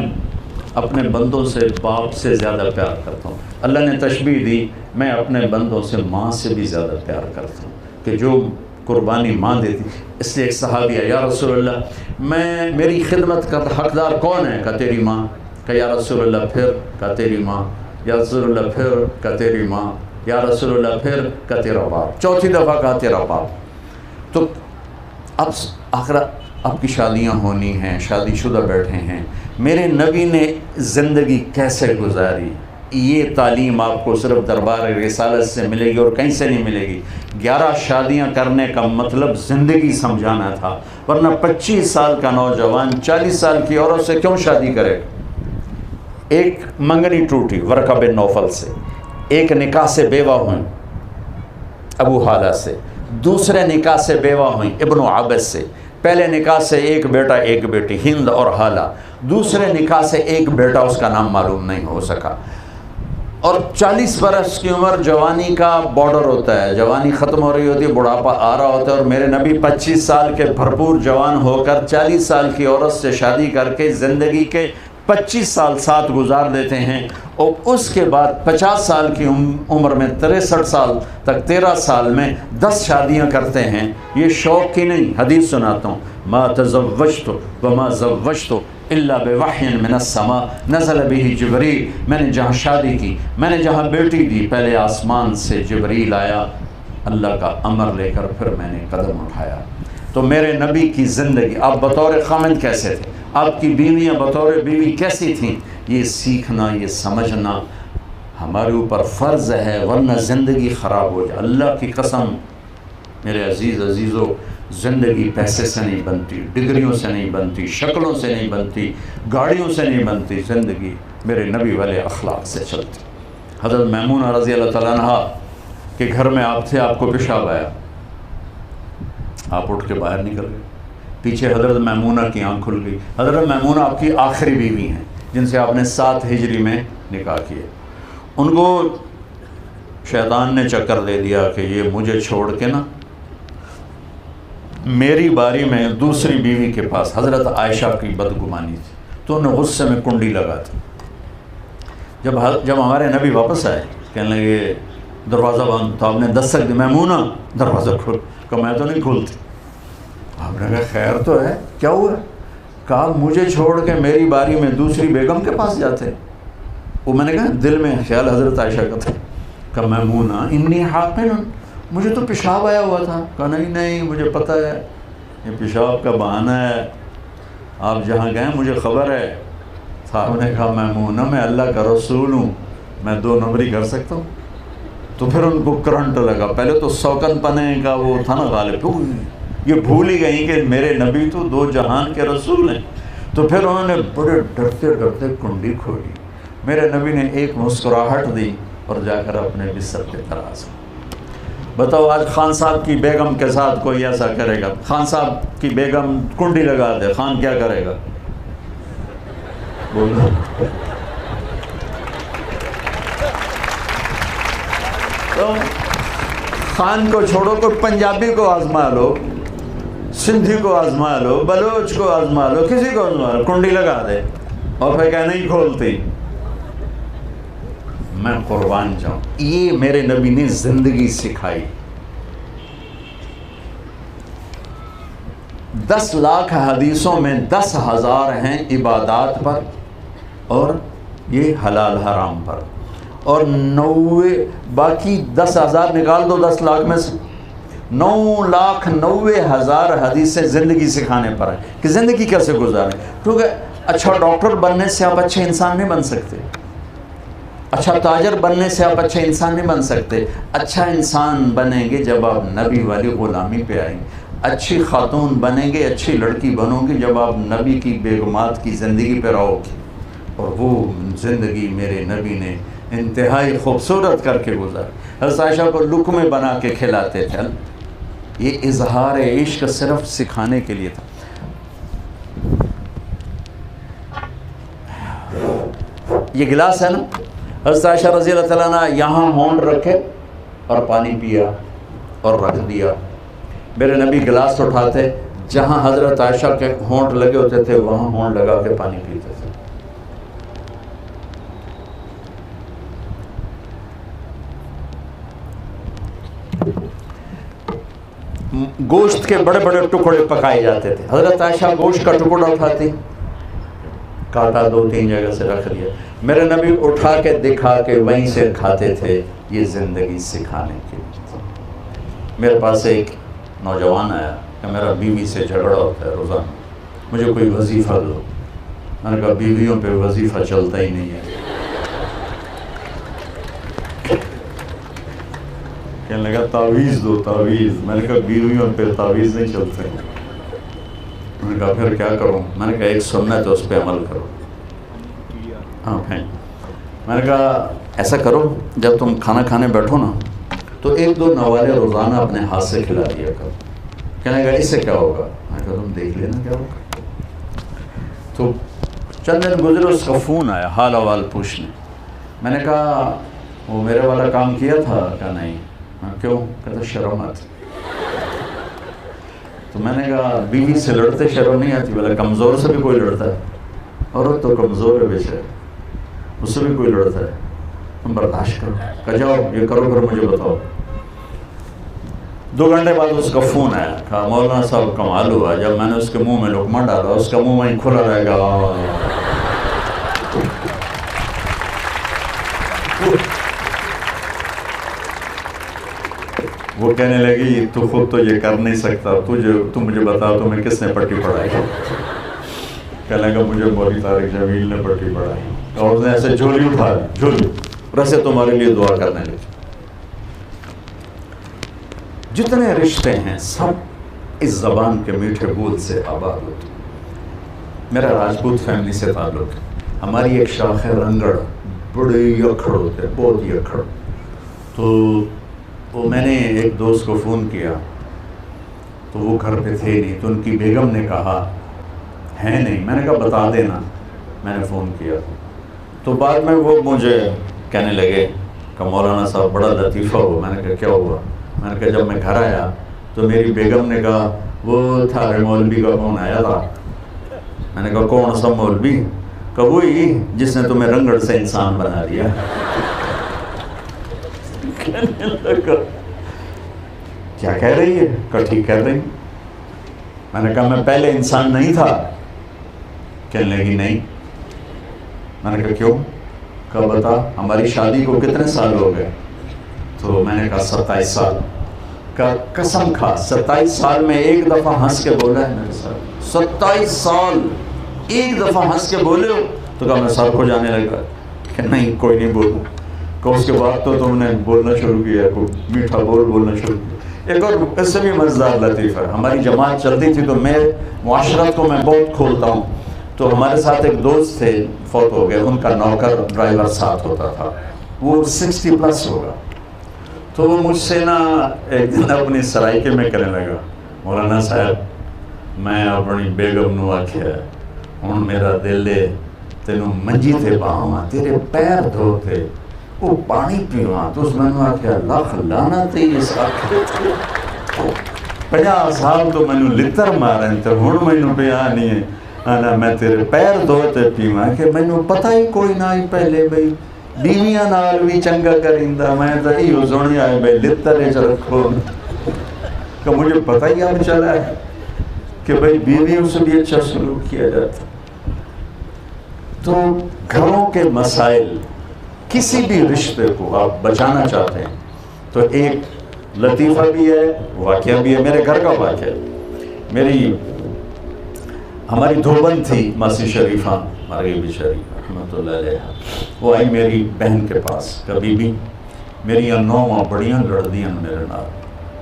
B: اپنے بندوں سے باپ سے زیادہ پیار کرتا ہوں، اللہ نے تشبیہ دی میں اپنے بندوں سے ماں سے بھی زیادہ پیار کرتا ہوں، کہ جو قربانی ماں دیتی۔ اس لیے ایک صحابی ہے، یا رسول اللہ میری خدمت کا حقدار کون ہے؟ کہ تیری ماں۔ کہ یا رسول اللہ پھر؟ کہ تیری ماں۔ یا رسول اللہ پھر؟ کہ تیری ماں۔ یا رسول اللہ پھر؟ کہ تیرا باپ۔ چوتھی دفعہ کہا تیرا باپ۔ تو اب آخر آپ کی شادیاں ہونی ہیں، شادی شدہ بیٹھے ہیں، میرے نبی نے زندگی کیسے گزاری، یہ تعلیم آپ کو صرف دربار رسالت سے ملے گی اور کہیں سے نہیں ملے گی۔ 11 شادیاں کرنے کا مطلب زندگی سمجھانا تھا، ورنہ 25 سال کا نوجوان 40 سال کی عورت سے کیوں شادی کرے گا؟ ایک منگنی ٹوٹی ورقہ بن نوفل سے، ایک نکاح سے بیوہ ہوئیں ابو حالہ سے، دوسرے نکاح سے بیوہ ہوئیں ابن عبس سے، پہلے نکاح سے ایک بیٹا ایک بیٹی ہند اور حالہ، دوسرے نکاح سے ایک بیٹا اس کا نام معلوم نہیں ہو سکا، اور 40 برس کی عمر جوانی کا بارڈر ہوتا ہے، جوانی ختم ہو رہی ہوتی ہے، بڑھاپا آ رہا ہوتا ہے، اور میرے نبی 25 سال کے بھرپور جوان ہو کر 40 سال کی عورت سے شادی کر کے زندگی کے 25 سال ساتھ گزار دیتے ہیں، اور اس کے بعد 50 سال کی عمر میں 63 سال تک 13 سال میں 10 شادیاں کرتے ہیں۔ یہ شوق کی نہیں، حدیث سناتا ہوں، ما تزوجت وما زوجت الا بوحی من السماء نزل به جبریل، میں نے جہاں شادی کی، میں نے جہاں بیٹی دی، پہلے آسمان سے جبریل آیا اللہ کا امر لے کر، پھر میں نے قدم اٹھایا۔ تو میرے نبی کی زندگی، آپ بطور خامند کیسے تھے، آپ کی بیویاں بطور بیوی کیسی تھیں، یہ سیکھنا، یہ سمجھنا ہمارے اوپر فرض ہے، ورنہ زندگی خراب ہو جائے۔ اللہ کی قسم میرے عزیزو، زندگی پیسے سے نہیں بنتی، ڈگریوں سے نہیں بنتی، شکلوں سے نہیں بنتی، گاڑیوں سے نہیں بنتی، زندگی میرے نبی والے اخلاق سے چلتی۔ حضرت میمونہ رضی اللہ تعالیٰ عنہ کے گھر میں آپ تھے، آپ کو پیشاب آیا، آپ اٹھ کے باہر نکل گئے، پیچھے حضرت میمونہ کی آنکھ کھل گئی۔ حضرت میمونہ آپ کی آخری بیوی ہیں جن سے آپ نے 7 ہجری میں نکاح کیے۔ ان کو شیطان نے چکر دے دیا کہ یہ مجھے چھوڑ کے نا میری باری میں دوسری بیوی کے پاس، حضرت عائشہ کی بدگمانی تھی، تو انہوں نے غصے میں کنڈی لگا دی۔ جب ہمارے نبی واپس آئے کہنے لگے دروازہ بند، تو آپ نے دستک دی، میمونہ دروازہ کھول، کہ میں تو نہیں کھولتی۔ آپ نے کہا خیر تو ہے، کیا ہوا؟ کہا مجھے چھوڑ کے میری باری میں دوسری بیگم کے پاس جاتے۔ وہ میں نے کہا دل میں خیال حضرت عائشہ کا تھا، کہ میمونہ انی حاقن، مجھے تو پیشاب آیا ہوا تھا۔ کہا نہیں مجھے پتہ ہے یہ پیشاب کا بہانہ ہے، آپ جہاں گئے مجھے خبر ہے۔ صاحب نے کہا میمونہ میں اللہ کا رسول ہوں، میں 2 نمبری کر سکتا ہوں؟ تو پھر ان کو کرنٹ لگا، پہلے تو سوکن پنے کا وہ تھا نا غالب، یہ بھول ہی گئی کہ میرے نبی تو 2 جہان کے رسول ہیں۔ تو پھر انہوں نے بڑے ڈرتے ڈرتے کنڈی کھولی، میرے نبی نے ایک مسکراہٹ دی اور جا کر اپنے بستر پہ تراش۔ بتاؤ آج خان صاحب کی بیگم کے ساتھ کوئی ایسا کرے گا، خان صاحب کی بیگم کنڈی لگا دے، خان کیا کرے گا؟ بولو۔ تو خان کو چھوڑو، کوئی پنجابی کو آزما لو، سندھی کو آزما لو، بلوچ کو آزما لو، کسی کو آزما لو، کنڈی لگا دے اور پھر کہ نہیں کھولتی۔ میں قربان جاؤں، یہ میرے نبی نے زندگی سکھائی۔ 10 لاکھ حدیثوں میں 10,000 ہیں عبادات پر اور یہ حلال حرام پر، اور 90 باقی 10,000 نکال دو 10 لاکھ میں سے، 9,90,000 حدیثیں زندگی سکھانے پر ہیں کہ زندگی کیسے گزاریں۔ کیونکہ اچھا ڈاکٹر بننے سے آپ اچھے انسان نہیں بن سکتے، اچھا تاجر بننے سے آپ اچھے انسان نہیں بن سکتے۔ اچھا انسان بنیں گے جب آپ نبی والی غلامی پہ آئیں گے، اچھی خاتون بنیں گے، اچھی لڑکی بنو گی جب آپ نبی کی بیگمات کی زندگی پہ رہو گی، اور وہ زندگی میرے نبی نے انتہائی خوبصورت کر کے گزاری۔ حضرت عائشہ کو لقمے بنا کے کھلاتے تھے، یہ اظہار عشق صرف سکھانے کے لیے تھا۔ یہ گلاس ہے نا، حضرت عائشہ رضی اللہ تعالیٰ عنہ یہاں ہونٹ رکھے اور پانی پیا اور رکھ دیا۔ میرے نبی گلاس اٹھاتے، جہاں حضرت عائشہ کے ہونٹ لگے ہوتے تھے وہاں ہونٹ لگا کے پانی پیتے تھے۔ گوشت کے بڑے بڑے ٹکڑے پکائے جاتے تھے، حضرت عائشہ گوشت کا ٹکڑا اٹھاتی، کاٹا 2-3 جگہ سے رکھ دیا، میرے نبی اٹھا کے دکھا کے وہیں سے کھاتے تھے۔ یہ زندگی سکھانے کے لیے۔ میرے پاس ایک نوجوان آیا کہ میرا بیوی سے جھگڑا ہوتا ہے روزانہ، مجھے کوئی وظیفہ دو۔ میں نے کہا بیویوں پہ وظیفہ چلتا ہی نہیں ہے. کہنے لگا تعویذ دو تعویذ. میں نے کہا بیویوں پہ تعویذ نہیں چلتے. میں نے کہا پھر کیا کروں؟ میں نے کہا ایک سنت ہے اس پہ عمل کرو. ہاں بھائی. میں نے کہا ایسا کرو جب تم کھانا کھانے بیٹھو نا تو 1-2 نوالے روزانہ اپنے ہاتھ سے کھلا دیا کرو. کہنے لگا اس سے کیا ہوگا؟ میں نے کہا تم دیکھ لینا کیا ہوگا. تو چند دن گزرے اس کا فون آیا حال احوال پوچھنے. میں نے کہا وہ میرے والا کام کیا تھا؟ کہا نہیں. کیوں؟ کہتا شرم آتی. تو میں نے کہا بیوی سے لڑتے شرم نہیں آتی؟ بولا کمزور سے بھی کوئی لڑتا ہے. عورت تو کمزور ہے بے شک، اس سے بھی کوئی لڑتا ہے. تم برداشت کرو. کہا جاؤ یہ کرو پھر مجھے بتاؤ. 2 گھنٹے بعد اس کا فون آیا. کہا مولانا صاحب کمال ہوا، جب میں نے اس کے منہ میں لقمہ ڈالا اس کا منہ وہیں کھلا رہ گیا. وہ کہنے لگی تو خود تو یہ کر نہیں سکتا، تو مجھے بتا تمہیں کس نے پٹی پڑھائی؟ کہنے لگا مجھے مولوی طارق جمیل نے پٹی پڑھائی. اور اس نے ایسے جھولی اٹھا لی، جھولی ویسے تمہارے لیے دعا کرنے لگی. جتنے رشتے ہیں سب اس زبان کے میٹھے بول سے آباد ہوتے. میرا راجپوت فیملی سے تعلق ہے. ہماری ایک شاخ ہے رنگڑ، بڑے یکھڑ ہوتے ہیں، بہت یکھڑ. تو میں نے ایک دوست کو فون کیا تو وہ گھر پہ تھے نہیں، تو ان کی بیگم نے کہا ہے نہیں. میں نے کہا بتا دینا میں نے فون کیا. تو بعد میں وہ مجھے کہنے لگے کہ مولانا صاحب بڑا لطیفہ ہو. میں نے کہا کیا ہوا؟ میں نے کہا جب میں گھر آیا تو میری بیگم نے کہا وہ تھا مولوی کا فون آیا تھا. میں نے کہا کون سا مولوی؟ کہ وہی جس نے تمہیں رنگڑ سے انسان بنا دیا. کیا کہہ رہی ہے؟ کہ ٹھیک کہہ رہی. میں نے کہا میں پہلے انسان نہیں تھا؟ کہنے لگی نہیں. میں نے کہا کیوں؟ کہ بتا ہماری شادی کو کتنے سال ہو گئے؟ تو میں نے کہا 27 سال. کا قسم کھا 27 سال میں ایک دفعہ ہنس کے بولا ہے میرے ساتھ؟ 27 سال ایک دفعہ ہنس کے بولے ہو؟ تو کہا میں سر کو جانے لگا کہ نہیں کوئی نہیں بولوں. کہ اس کے بعد تو تم نے بولنا شروع کیا، کوئی میٹھا بولنا شروع کیا. ایک اور اس سے بھی مزیدار لطیفہ ہے. ہماری جماعت چلتی تھی تو میں معاشرت کو میں بہت کھولتا ہوں. تو ہمارے ساتھ ایک دوست تھے فوت ہو گئے، ان کا نوکر ڈرائیور ساتھ ہوتا تھا، وہ 60+ ہوگا. تو وہ مجھ سے نا ایک دن اپنی سرائکے میں کہنے لگا مولانا صاحب میں اپنی بیگم نو آکھیا ہوں میرا دل ہے تینوں منجی تے باواں تیرے پیر دھوتے وہ پانی پیواں. تو اس میں نے آکھیا لکھ لعنت اس آخرت 50 سال تو مینوں لتر مارن تے ہن مینوں پیا نہیں ہے آنا میں تیرے پیر دھوتے پیواں. کہ مینوں پتہ ہی کوئی نہ ہی پہلے بھئی بیویاں نال بھی چنگا کریندا، میں تو ایو سنیا ہے بھئی لتر چ رکھو. کہ مجھے پتہ ہی اب چلا ہے کہ بھئی بیویوں سے بھی اچھا سلوک کیا جاتا. تو گھروں کے مسائل کسی بھی رشتے کو آپ بچانا چاہتے ہیں تو ایک لطیفہ بھی ہے، واقعہ بھی ہے. میرے گھر کا واقعہ ہماری دھوبن تھی ماسی شریفہ مغربی شریف رحمۃ اللہ علیہ. وہ آئی میری بہن کے پاس کہ بی بی میریاں نوواں بڑیاں لڑدیاں میرے نال،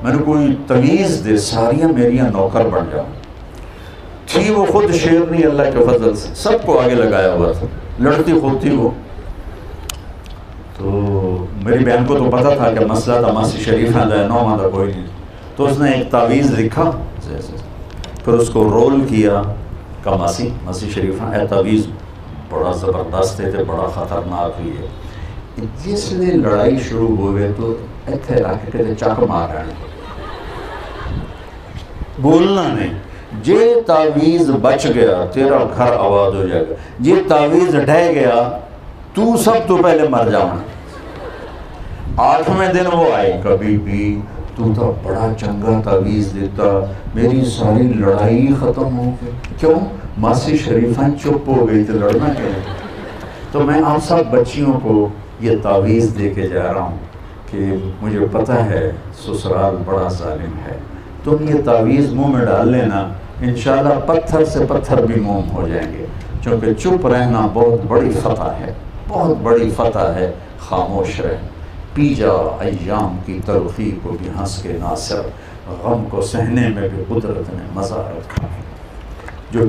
B: میں نے کوئی تمیز دے ساریاں میریاں نوکر بن جاؤں. تھی وہ خود شیرنی اللہ کے فضل سے، سب کو آگے لگایا ہوا تھا، لڑتی خود تھی وہ. تو میری بہن کو تو پتہ تھا کہ مسئلہ تھا ماسی شریفہ دا نوواں دا کوئی نہیں. تو اس نے ایک تعویذ لکھا، پھر اس کو رول کیا کہ ماسی شریفہ اے تعویذ بڑا زبردست ہے، بڑا خطرناک بھی ہے. جس نے لڑائی شروع ہوئے تو ایتھے رکھ کے چک مار رہے ہیں، بولنا نہیں. جے تعویذ بچ گیا تیرا گھر آباد ہو جائے گا، جے تعویذ ڈھہ گیا تو سب تو پہلے مر جانا. 8ویں دن وہ آئی کبھی بھی تو بڑا چنگا تعویذ دیتا، میری ساری لڑائی ختم ہو گئی. کیوں؟ ماسی شریفہ چپ ہو گئی تو لڑنا کیا. تو میں آپ سب بچیوں کو یہ تعویذ دے کے جا رہا ہوں کہ مجھے پتہ ہے سسرال بڑا ظالم ہے، تم یہ تعویذ منہ میں ڈال لینا انشاءاللہ پتھر سے پتھر بھی موم ہو جائیں گے. چونکہ چپ رہنا بہت بڑی فتح ہے، بہت بڑی فتح ہے، خاموش رہ، پی جا ایام کی تلخی کو بھی ہنس کے ناصر، غم کو سہنے میں بھی قدرت نے مزہ رکھا ہے۔ جو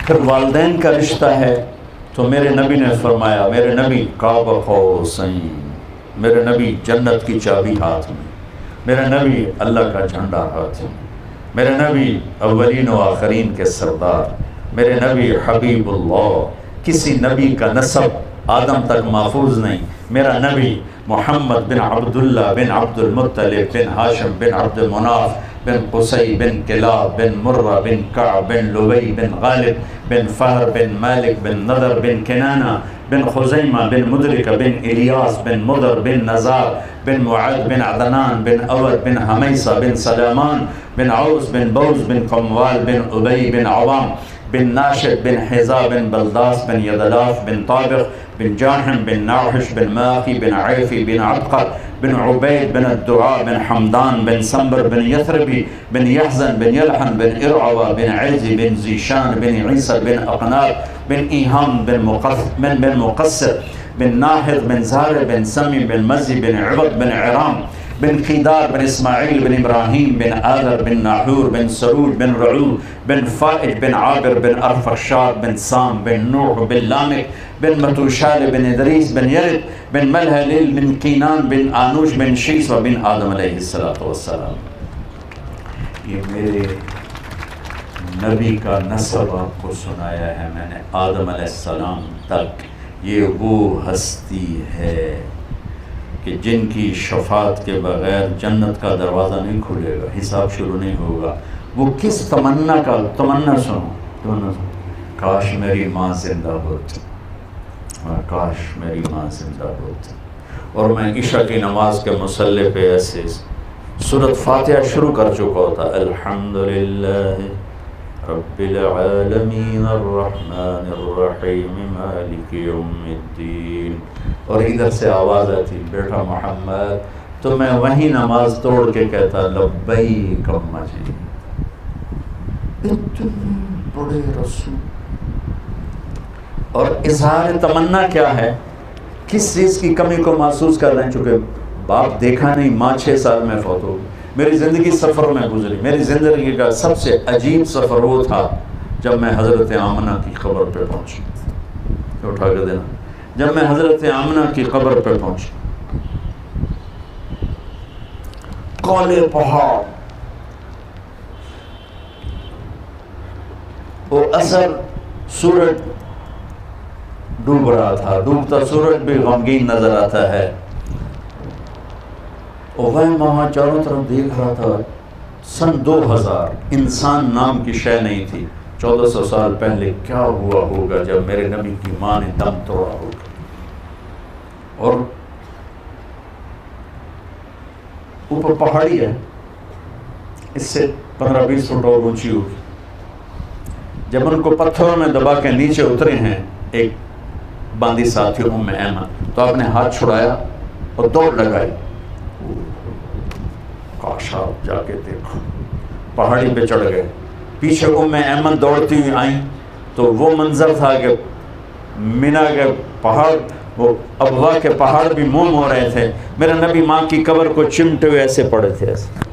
B: پھر والدین کا رشتہ ہے تو میرے نبی نے فرمایا، میرے نبی قاب قوسین، میرے نبی جنت کی چابی ہاتھ میں، میرے نبی اللہ کا جھنڈا ہاتھ میں، میرے نبی اولین و آخرین کے سردار، میرے نبی حبیب اللہ، کسی نبی کا نسب آدم تک محفوظ نہیں، میرا نبی محمد بن عبداللہ بن عبد المطلب بن ہاشم بن عبد مناف بن قصی بن کلاب بن مرہ بن کعب بن لبی بن غالب بن فہر بن مالک بن نضر بن کنانہ بن خزیمہ بن مدرکہ بن الیاس بن مضر بن نزار بن معد بن عدنان بن اود بن حمیصہ بن سلامان بن عوس بن بوز بن قموال بن ابی بن عوام بن ناشد بن حزا بن بلداس بن یدلاف بن طابق بن جاحم بن ناحش بن ماقی بن عیفی بن عبقر بن عبید بن الدعاء بن حمدان بن سنبر بن یثربی بن یحزن بن یلحن بن ارعوى بن عیزی بن زیشان بن عیسى بن اقنار بن ایہام بن مقصر بن ناحد بن زہر بن سمی بن مزی بن عبد بن عرام بن قیدار بن اسماعیل بن ابراہیم بن آذر بن ناحور بن سرود بن رعود بن فائد بن عابر بن ارفخشاد بن سام بن نوح بن لامک بن متوشال بن ادریس بن یرد بن ملہلیل بن قینان بن آنوش بن شیس و بن آدم علیہ السلام۔ یہ میرے نبی کا نسب آپ کو سنایا ہے میں نے، آدم علیہ السلام تک۔ یہ وہ ہستی ہے کہ جن کی شفاعت کے بغیر جنت کا دروازہ نہیں کھلے گا، حساب شروع نہیں ہوگا۔ وہ کس تمنا سنو، کاش میری ماں زندہ ہوتی، کاش میری ماں زندہ ہوتی، اور میں عشاء کی نماز کے مصلی پہ ایسے سورۃ فاتحہ شروع کر چکا ہوتا، الحمدللہ رب العالمین الرحمن الرحیم مالک یوم الدین، اور ادھر سے آواز آتی بیٹا محمد، تو میں وہیں نماز توڑ کے کہتا لبیک اماں جی۔ اتنے بڑے رسول، اور اظہار تمنا کیا ہے، کس چیز کی کمی کو محسوس کر رہے ہیں؟ چونکہ باپ دیکھا نہیں، ماں 6 سال میں فوت ہو گئی، میری زندگی سفر میں گزری۔ میری زندگی کا سب سے عجیب سفر وہ تھا جب میں حضرت آمنہ کی قبر پہ پہنچا، اٹھا کے دینا، جب میں حضرت آمنہ کی قبر پہ پہنچا، کالے پہاڑ، وہ اثر سورج ڈوب رہا تھا، ڈوبتا سورج بھی غمگین نظر آتا ہے، اور وہ وہاں چاروں طرف دیکھ رہا تھا۔ سن 2000 انسان نام کی شے نہیں تھی، 1400 سال پہلے کیا ہوا ہوگا جب میرے نبی کی ماں نے دم توڑا ہوگا، اور اوپر پہاڑی ہے، اس سے 15-20 فٹ اور اونچی ہوگی۔ جب ان کو پتھروں میں دبا کے نیچے اترے ہیں ایک باندی ساتھی ام ایمن، تو آپ نے ہاتھ چھڑایا اور دوڑ لگائی۔ کاش آپ جا کے دیکھو، پہاڑی پہ چڑھ گئے، پیچھے ام ایمن دوڑتی ہوئی آئیں، تو وہ منظر تھا کہ مینا کے پہاڑ، وہ ابوا کے پہاڑ بھی موم ہو رہے تھے، میرے نبی ماں کی قبر کو چمٹے ہوئے ایسے پڑے تھے، ایسے۔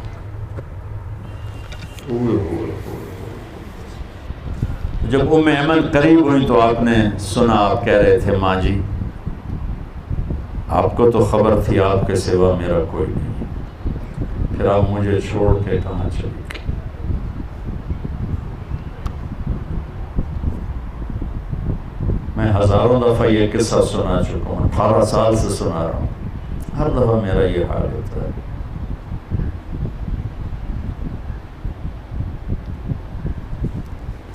B: جب ام ایمن قریب ہوئی تو آپ نے سنا، آپ کہہ رہے تھے ماں جی آپ کو تو خبر تھی آپ کے سوا میرا کوئی نہیں، پھر آپ مجھے چھوڑ کے کہاں چلی گئی؟ میں ہزاروں دفعہ یہ قصہ سنا چکا ہوں، 18 سال سے سنا رہا ہوں، ہر دفعہ میرا یہ حال ہوتا ہے۔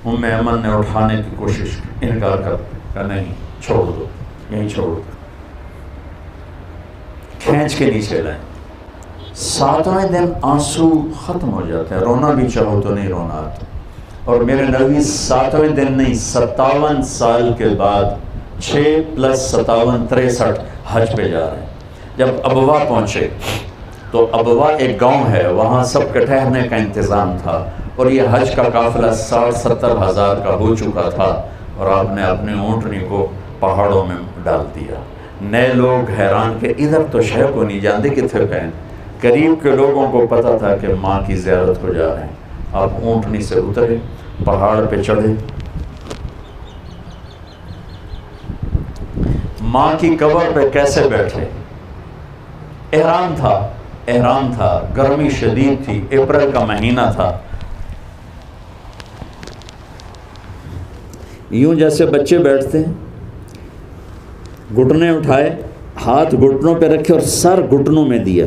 B: ام ایمن نے اٹھانے کی کوشش کی، انکار کر نہیں، چھوڑ دو، یہیں چھوڑ دو، کھینچ کے نیچے لائیں۔ 7ویں دن آنسو ختم ہو جاتے ہیں، رونا بھی چاہو تو نہیں رونا آتا، اور میرے نبی 7ویں دن نہیں 57 سال کے بعد 6 + 57 63 حج پہ جا رہے ہیں۔ جب ابوا پہنچے تو ابوا ایک گاؤں ہے، وہاں سب کے ٹھہرنے کا انتظام تھا، اور یہ حج کا قافلہ 60-70 ہزار کا ہو چکا تھا، اور آپ نے اپنے اونٹنی کو پہاڑوں میں ڈال دیا۔ نئے لوگ حیران کہ ادھر تو شے کو نہیں جانتے کتنے گئے، قریب کے لوگوں کو پتہ تھا کہ ماں کی زیارت کو جا رہے ہیں۔ آپ اونٹنی سے اترے، پہاڑ پہ چڑھے، ماں کی قبر پہ کیسے بیٹھے؟ احرام تھا، گرمی شدید تھی، اپریل کا مہینہ تھا، یوں جیسے بچے بیٹھتے ہیں، گھٹنے اٹھائے، ہاتھ گھٹنوں پہ رکھے اور سر گھٹنوں میں دیا۔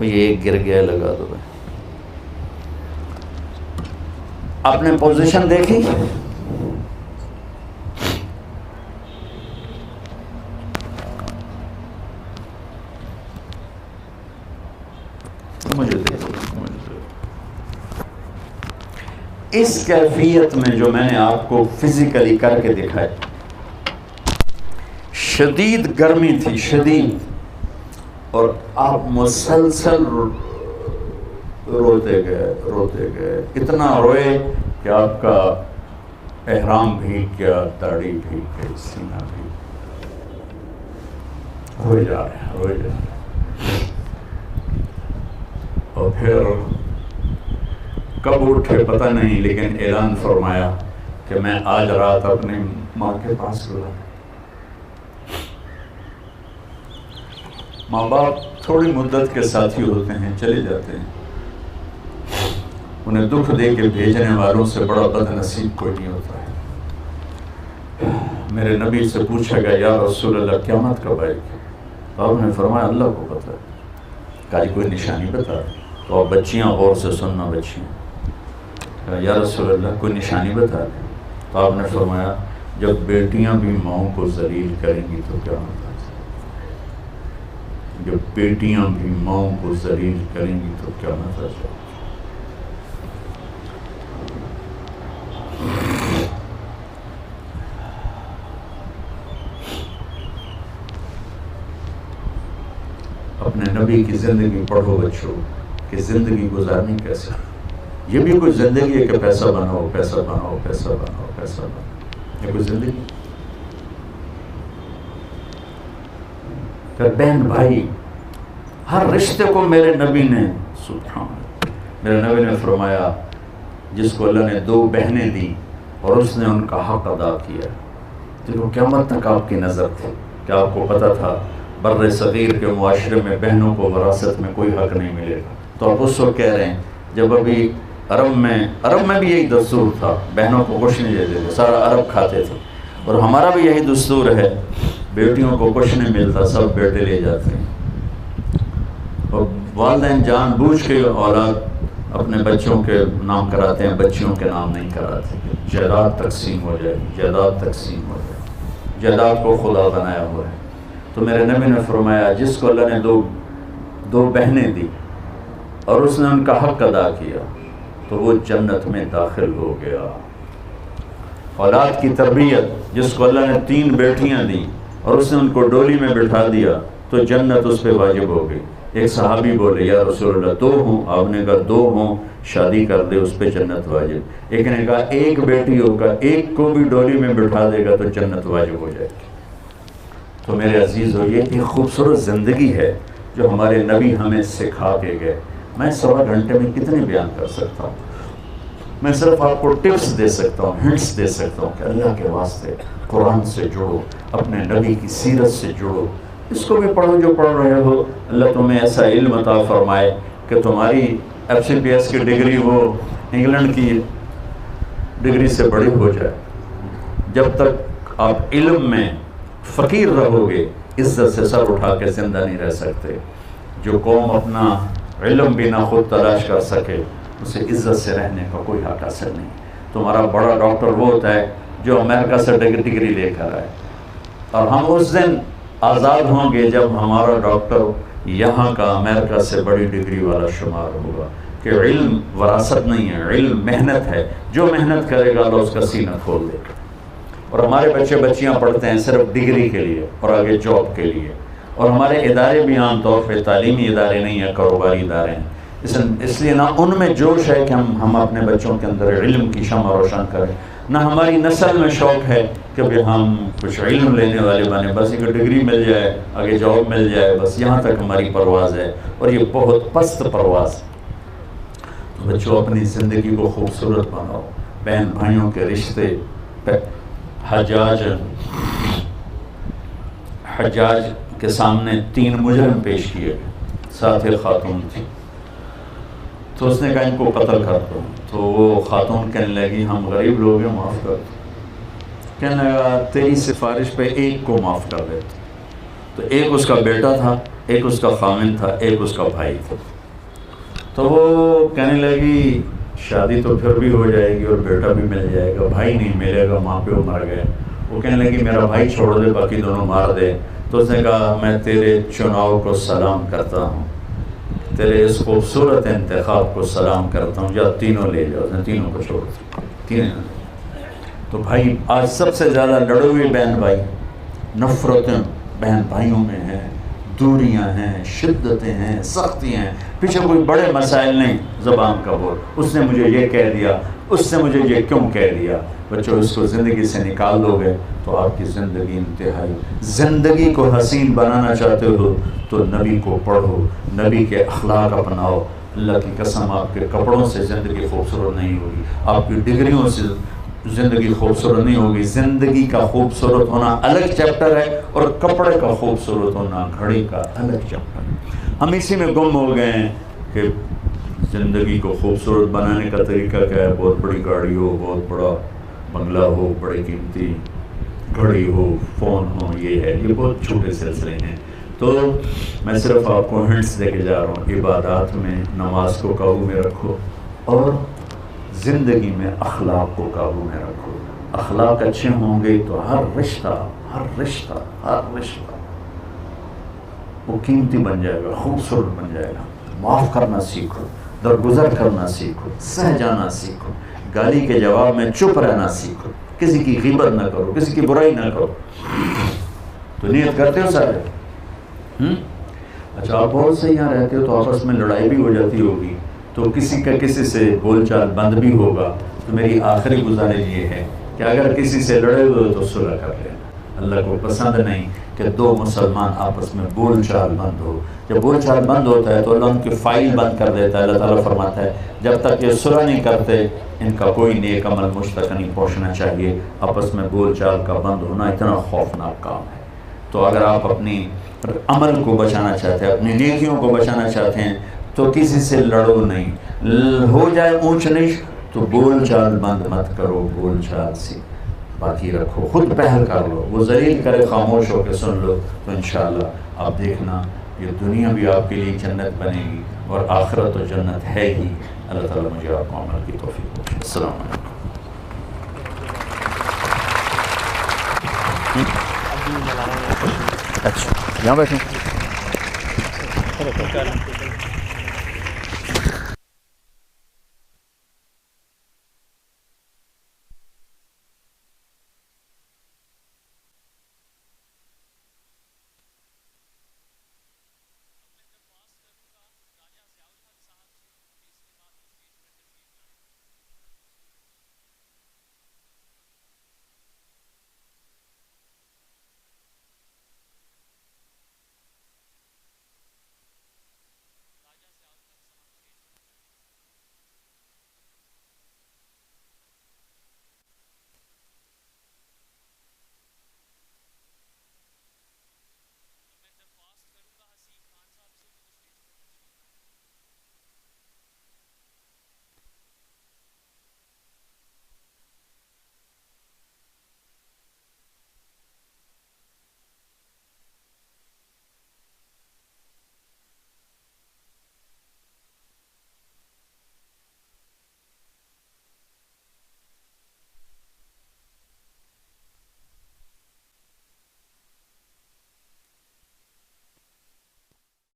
B: یہ ایک گر گیا، لگا دو۔ آپ نے پوزیشن دیکھی؟ اس کیفیت میں جو میں نے آپ کو فزیکلی کر کے دکھائی، شدید گرمی تھی، شدید، اور آپ مسلسل روتے گئے، اتنا روئے کہ آپ کا احرام بھیگ گیا، داڑھی بھیگ گئی، سینہ بھیگ، روئے جا رہے۔ اور پھر کب اٹھے پتہ نہیں، لیکن اعلان فرمایا کہ میں آج رات اپنی ماں کے پاس گیا۔ ماں باپ تھوڑی مدت کے ساتھی ہوتے ہیں، چلے جاتے ہیں، انہیں دکھ دے کے بھیجنے والوں سے بڑا بد نصیب کوئی نہیں ہوتا ہے۔ میرے نبی سے پوچھا گیا، یا رسول اللہ قیامت کب آئے گی؟ تو آپ نے فرمایا اللہ کو پتہ ہے۔ کہا کوئی نشانی بتا؟ تو آپ بچیاں غور سے سننا، بچیاں، یا رسول اللہ کوئی نشانی بتا دیں؟ تو آپ نے فرمایا جب بیٹیاں بھی ماؤں کو ذلیل کریں گی تو کیا ہوتا ہے؟ جب بیٹیاں بھی ماؤں کو ذلیل کریں گی تو کیا ہوتا ہے؟ اپنے نبی کی زندگی پڑھو بچوں، کہ زندگی گزارنی کیسے۔ یہ بھی کوئی زندگی ہے کہ پیسہ بناؤ، پیسہ بناؤ، پیسہ بناؤ، پیسہ بناؤ، یہ کوئی زندگی؟ کہ بہن بھائی، ہر رشتے کو میرے نبی نے، سبحان اللہ، میرے نبی نے فرمایا جس کو اللہ نے 2 بہنیں دی اور اس نے ان کا حق ادا کیا، تو قیامت تک آپ کی نظر تھی۔ کیا آپ کو پتہ تھا بر صغیر کے معاشرے میں بہنوں کو وراثت میں کوئی حق نہیں ملے گا؟ تو آپ اس وقت کہہ رہے ہیں جب ابھی عرب میں بھی یہی دستور تھا، بہنوں کو کچھ نہیں دیتے تھے، سارا عرب کھاتے تھے، اور ہمارا بھی یہی دستور ہے، بیٹیوں کو کچھ نہیں ملتا، سب بیٹے لے جاتے ہیں۔ اور والدین جان بوجھ کے اولاد اپنے بچوں کے نام کراتے ہیں، بچیوں کے نام نہیں کراتے۔ جائیداد تقسیم ہو جائے، جائیداد تقسیم ہو جائے، جائیداد کو خدا بنایا ہوا ہے۔ تو میرے نبی نے فرمایا جس کو اللہ نے دو بہنیں دی اور اس نے ان کا حق ادا کیا تو وہ جنت میں داخل ہو گیا۔ اولاد کی تربیت، جس کو اللہ نے 3 بیٹیاں دی اور اس نے ان کو ڈولی میں بٹھا دیا تو جنت اس پہ واجب ہو گئی۔ ایک صحابی بولے یا رسول اللہ 2 ہوں، آپ نے کہا 2 ہوں شادی کر دے، اس پہ جنت واجب۔ ایک نے کہا 1 بیٹی ہوگا، 1 کو بھی ڈولی میں بٹھا دے گا تو جنت واجب ہو جائے گی۔ تو میرے عزیز ہو، یہ ایک خوبصورت زندگی ہے جو ہمارے نبی ہمیں سکھا کے گئے۔ میں 1.25 گھنٹے میں کتنے بیان کر سکتا ہوں؟ میں صرف آپ کو ٹپس دے سکتا ہوں، ہنٹس دے سکتا ہوں کہ اللہ کے واسطے قرآن سے جڑو، اپنے نبی کی سیرت سے جڑو، اس کو بھی پڑھو جو پڑھ رہے ہو۔ اللہ تمہیں ایسا علم عطا فرمائے کہ تمہاری FCPS کی ڈگری وہ انگلینڈ کی ڈگری سے بڑی ہو جائے۔ جب تک آپ علم میں فقیر رہو گے، عزت سے سر اٹھا کے زندہ نہیں رہ سکتے۔ جو قوم اپنا علم بھی نہ خود تلاش کر سکے، اسے عزت سے رہنے کا کوئی حق حاصل نہیں۔ تمہارا بڑا ڈاکٹر وہ ہوتا ہے جو امریکہ سے ڈگری لے کر آئے، اور ہم اس دن آزاد ہوں گے جب ہمارا ڈاکٹر یہاں کا امریکہ سے بڑی ڈگری والا شمار ہوگا۔ کہ علم وراثت نہیں ہے، علم محنت ہے، جو محنت کرے گا اللہ اس کا سینہ کھول دے گا۔ اور ہمارے بچے بچیاں پڑھتے ہیں صرف ڈگری کے لیے اور آگے جاب کے لیے، اور ہمارے ادارے بھی عام طور پہ تعلیمی ادارے نہیں ہیں، کاروباری ادارے ہیں۔ اس لیے نہ ان میں جوش ہے کہ ہم اپنے بچوں کے اندر علم کی شمع روشن کریں، نہ ہماری نسل میں شوق ہے کہ بھی ہم کچھ علم لینے والے بنے، بس ایک ڈگری مل جائے، آگے جاب مل جائے، بس یہاں تک ہماری پرواز ہے، اور یہ بہت پست پرواز۔ بچوں اپنی زندگی کو خوبصورت بناؤ، بہن بھائیوں کے رشتے۔ حجاج کے سامنے 3 مجرم پیش کیے گئے، ساتھ ایک خاتون تھی، تو اس نے کہا ان کو قتل کر دو، تو وہ خاتون کہنے لگی ہم غریب لوگ ہیں، معاف کر دو۔ کہنے لگا تیری سفارش پہ ایک کو معاف کر دیتا، تو ایک اس کا بیٹا تھا، ایک اس کا خامن تھا، ایک اس کا بھائی تھا۔ تو وہ کہنے لگی شادی تو پھر بھی ہو جائے گی اور بیٹا بھی مل جائے گا، بھائی نہیں ملے گا، ماں پہ وہ مر گئے۔ وہ کہنے لگی میرا بھائی چھوڑ دے، باقی دونوں مار دے۔ تو اس نے کہا میں تیرے چناؤ کو سلام کرتا ہوں، تیرے اس خوبصورت انتخاب کو سلام کرتا ہوں، جا تینوں لے جاؤ۔ اس نے تینوں کو چھوڑ دیا، تینوں۔ تو بھائی آج سب سے زیادہ لڑے ہوئے بہن بھائی، نفرتیں بہن بھائیوں میں ہیں، دوریاں ہیں، شدتیں ہیں، سختیاں ہیں، پیچھے کوئی بڑے مسائل نہیں، زبان کا بول، اس نے مجھے یہ کہہ دیا، اس نے مجھے یہ کیوں کہہ دیا۔ بچوں اس کو زندگی سے نکال دو گے تو آپ کی زندگی انتہائی۔ زندگی کو حسین بنانا چاہتے ہو تو نبی کو پڑھو، نبی کے اخلاق اپناؤ۔ اللہ کی قسم آپ کے کپڑوں سے زندگی خوبصورت نہیں ہوگی، آپ کی ڈگریوں سے زندگی خوبصورت نہیں ہوگی۔ زندگی کا خوبصورت ہونا الگ چیپٹر ہے، اور کپڑے کا خوبصورت ہونا گھڑی کا الگ چیپٹر ہے۔ ہم اسی میں گم ہو گئے ہیں کہ زندگی کو خوبصورت بنانے کا طریقہ کیا ہے، بہت بڑی گاڑی ہو، بہت بڑا بنگلہ ہو، بڑی قیمتی گھڑی ہو، فون ہو، یہ ہے، یہ بہت چھوٹے سلسلے ہیں۔ تو میں صرف آپ کو ہنٹس دے کے جا رہا ہوں، عبادات میں نماز کو قابو میں رکھو، اور زندگی میں اخلاق کو قابو میں رکھو۔ اخلاق اچھے ہوں گے تو ہر رشتہ وہ قیمتی بن جائے گا، خوبصورت بن جائے گا۔ معاف کرنا سیکھو، درگزر کرنا سیکھو، سہ جانا سیکھو، گالی کے جواب میں چپ رہنا سیکھو، کسی کی غیبت نہ کرو، کسی کی برائی نہ کرو۔ تو نیت کرتے ہو سارے؟ اچھا آپ بہت سے یہاں رہتے ہو تو آپس میں لڑائی بھی ہو جاتی ہوگی، تو کسی کا کسی سے بول چال بند بھی ہوگا، تو میری آخری گزارش یہ ہے کہ اگر کسی سے لڑے ہوئے تو صلح کر لینا۔ اللہ کو پسند نہیں کہ 2 مسلمان آپس میں بول چال بند ہو۔ جب بول چال بند ہوتا ہے تو اللہ ان کی فائل بند کر دیتا ہے۔ اللہ تعالیٰ فرماتا ہے جب تک یہ صلح نہیں کرتے ان کا کوئی نیک عمل مجھ تک نہیں پہنچنا چاہیے۔ آپس میں بول چال کا بند ہونا اتنا خوفناک کام ہے۔ تو اگر آپ اپنی عمل کو بچانا چاہتے ہیں، اپنی نیکیوں کو بچانا چاہتے ہیں، تو کسی سے لڑو نہیں۔ ہو جائے اونچ نیچ تو بول چال بند مت کرو، بول چال سے باقی رکھو، خود پہل کر لو۔ وہ ذلیل کرے خاموش ہو کے سن لو، تو انشاءاللہ آپ دیکھنا یہ دنیا بھی آپ کے لیے جنت بنے گی، اور آخرت تو جنت ہے ہی۔ اللہ تعالیٰ مجھے آپ کو عمل کی توفیق بخشے۔ السلام علیکم۔ اچھا یہاں بیٹھیں۔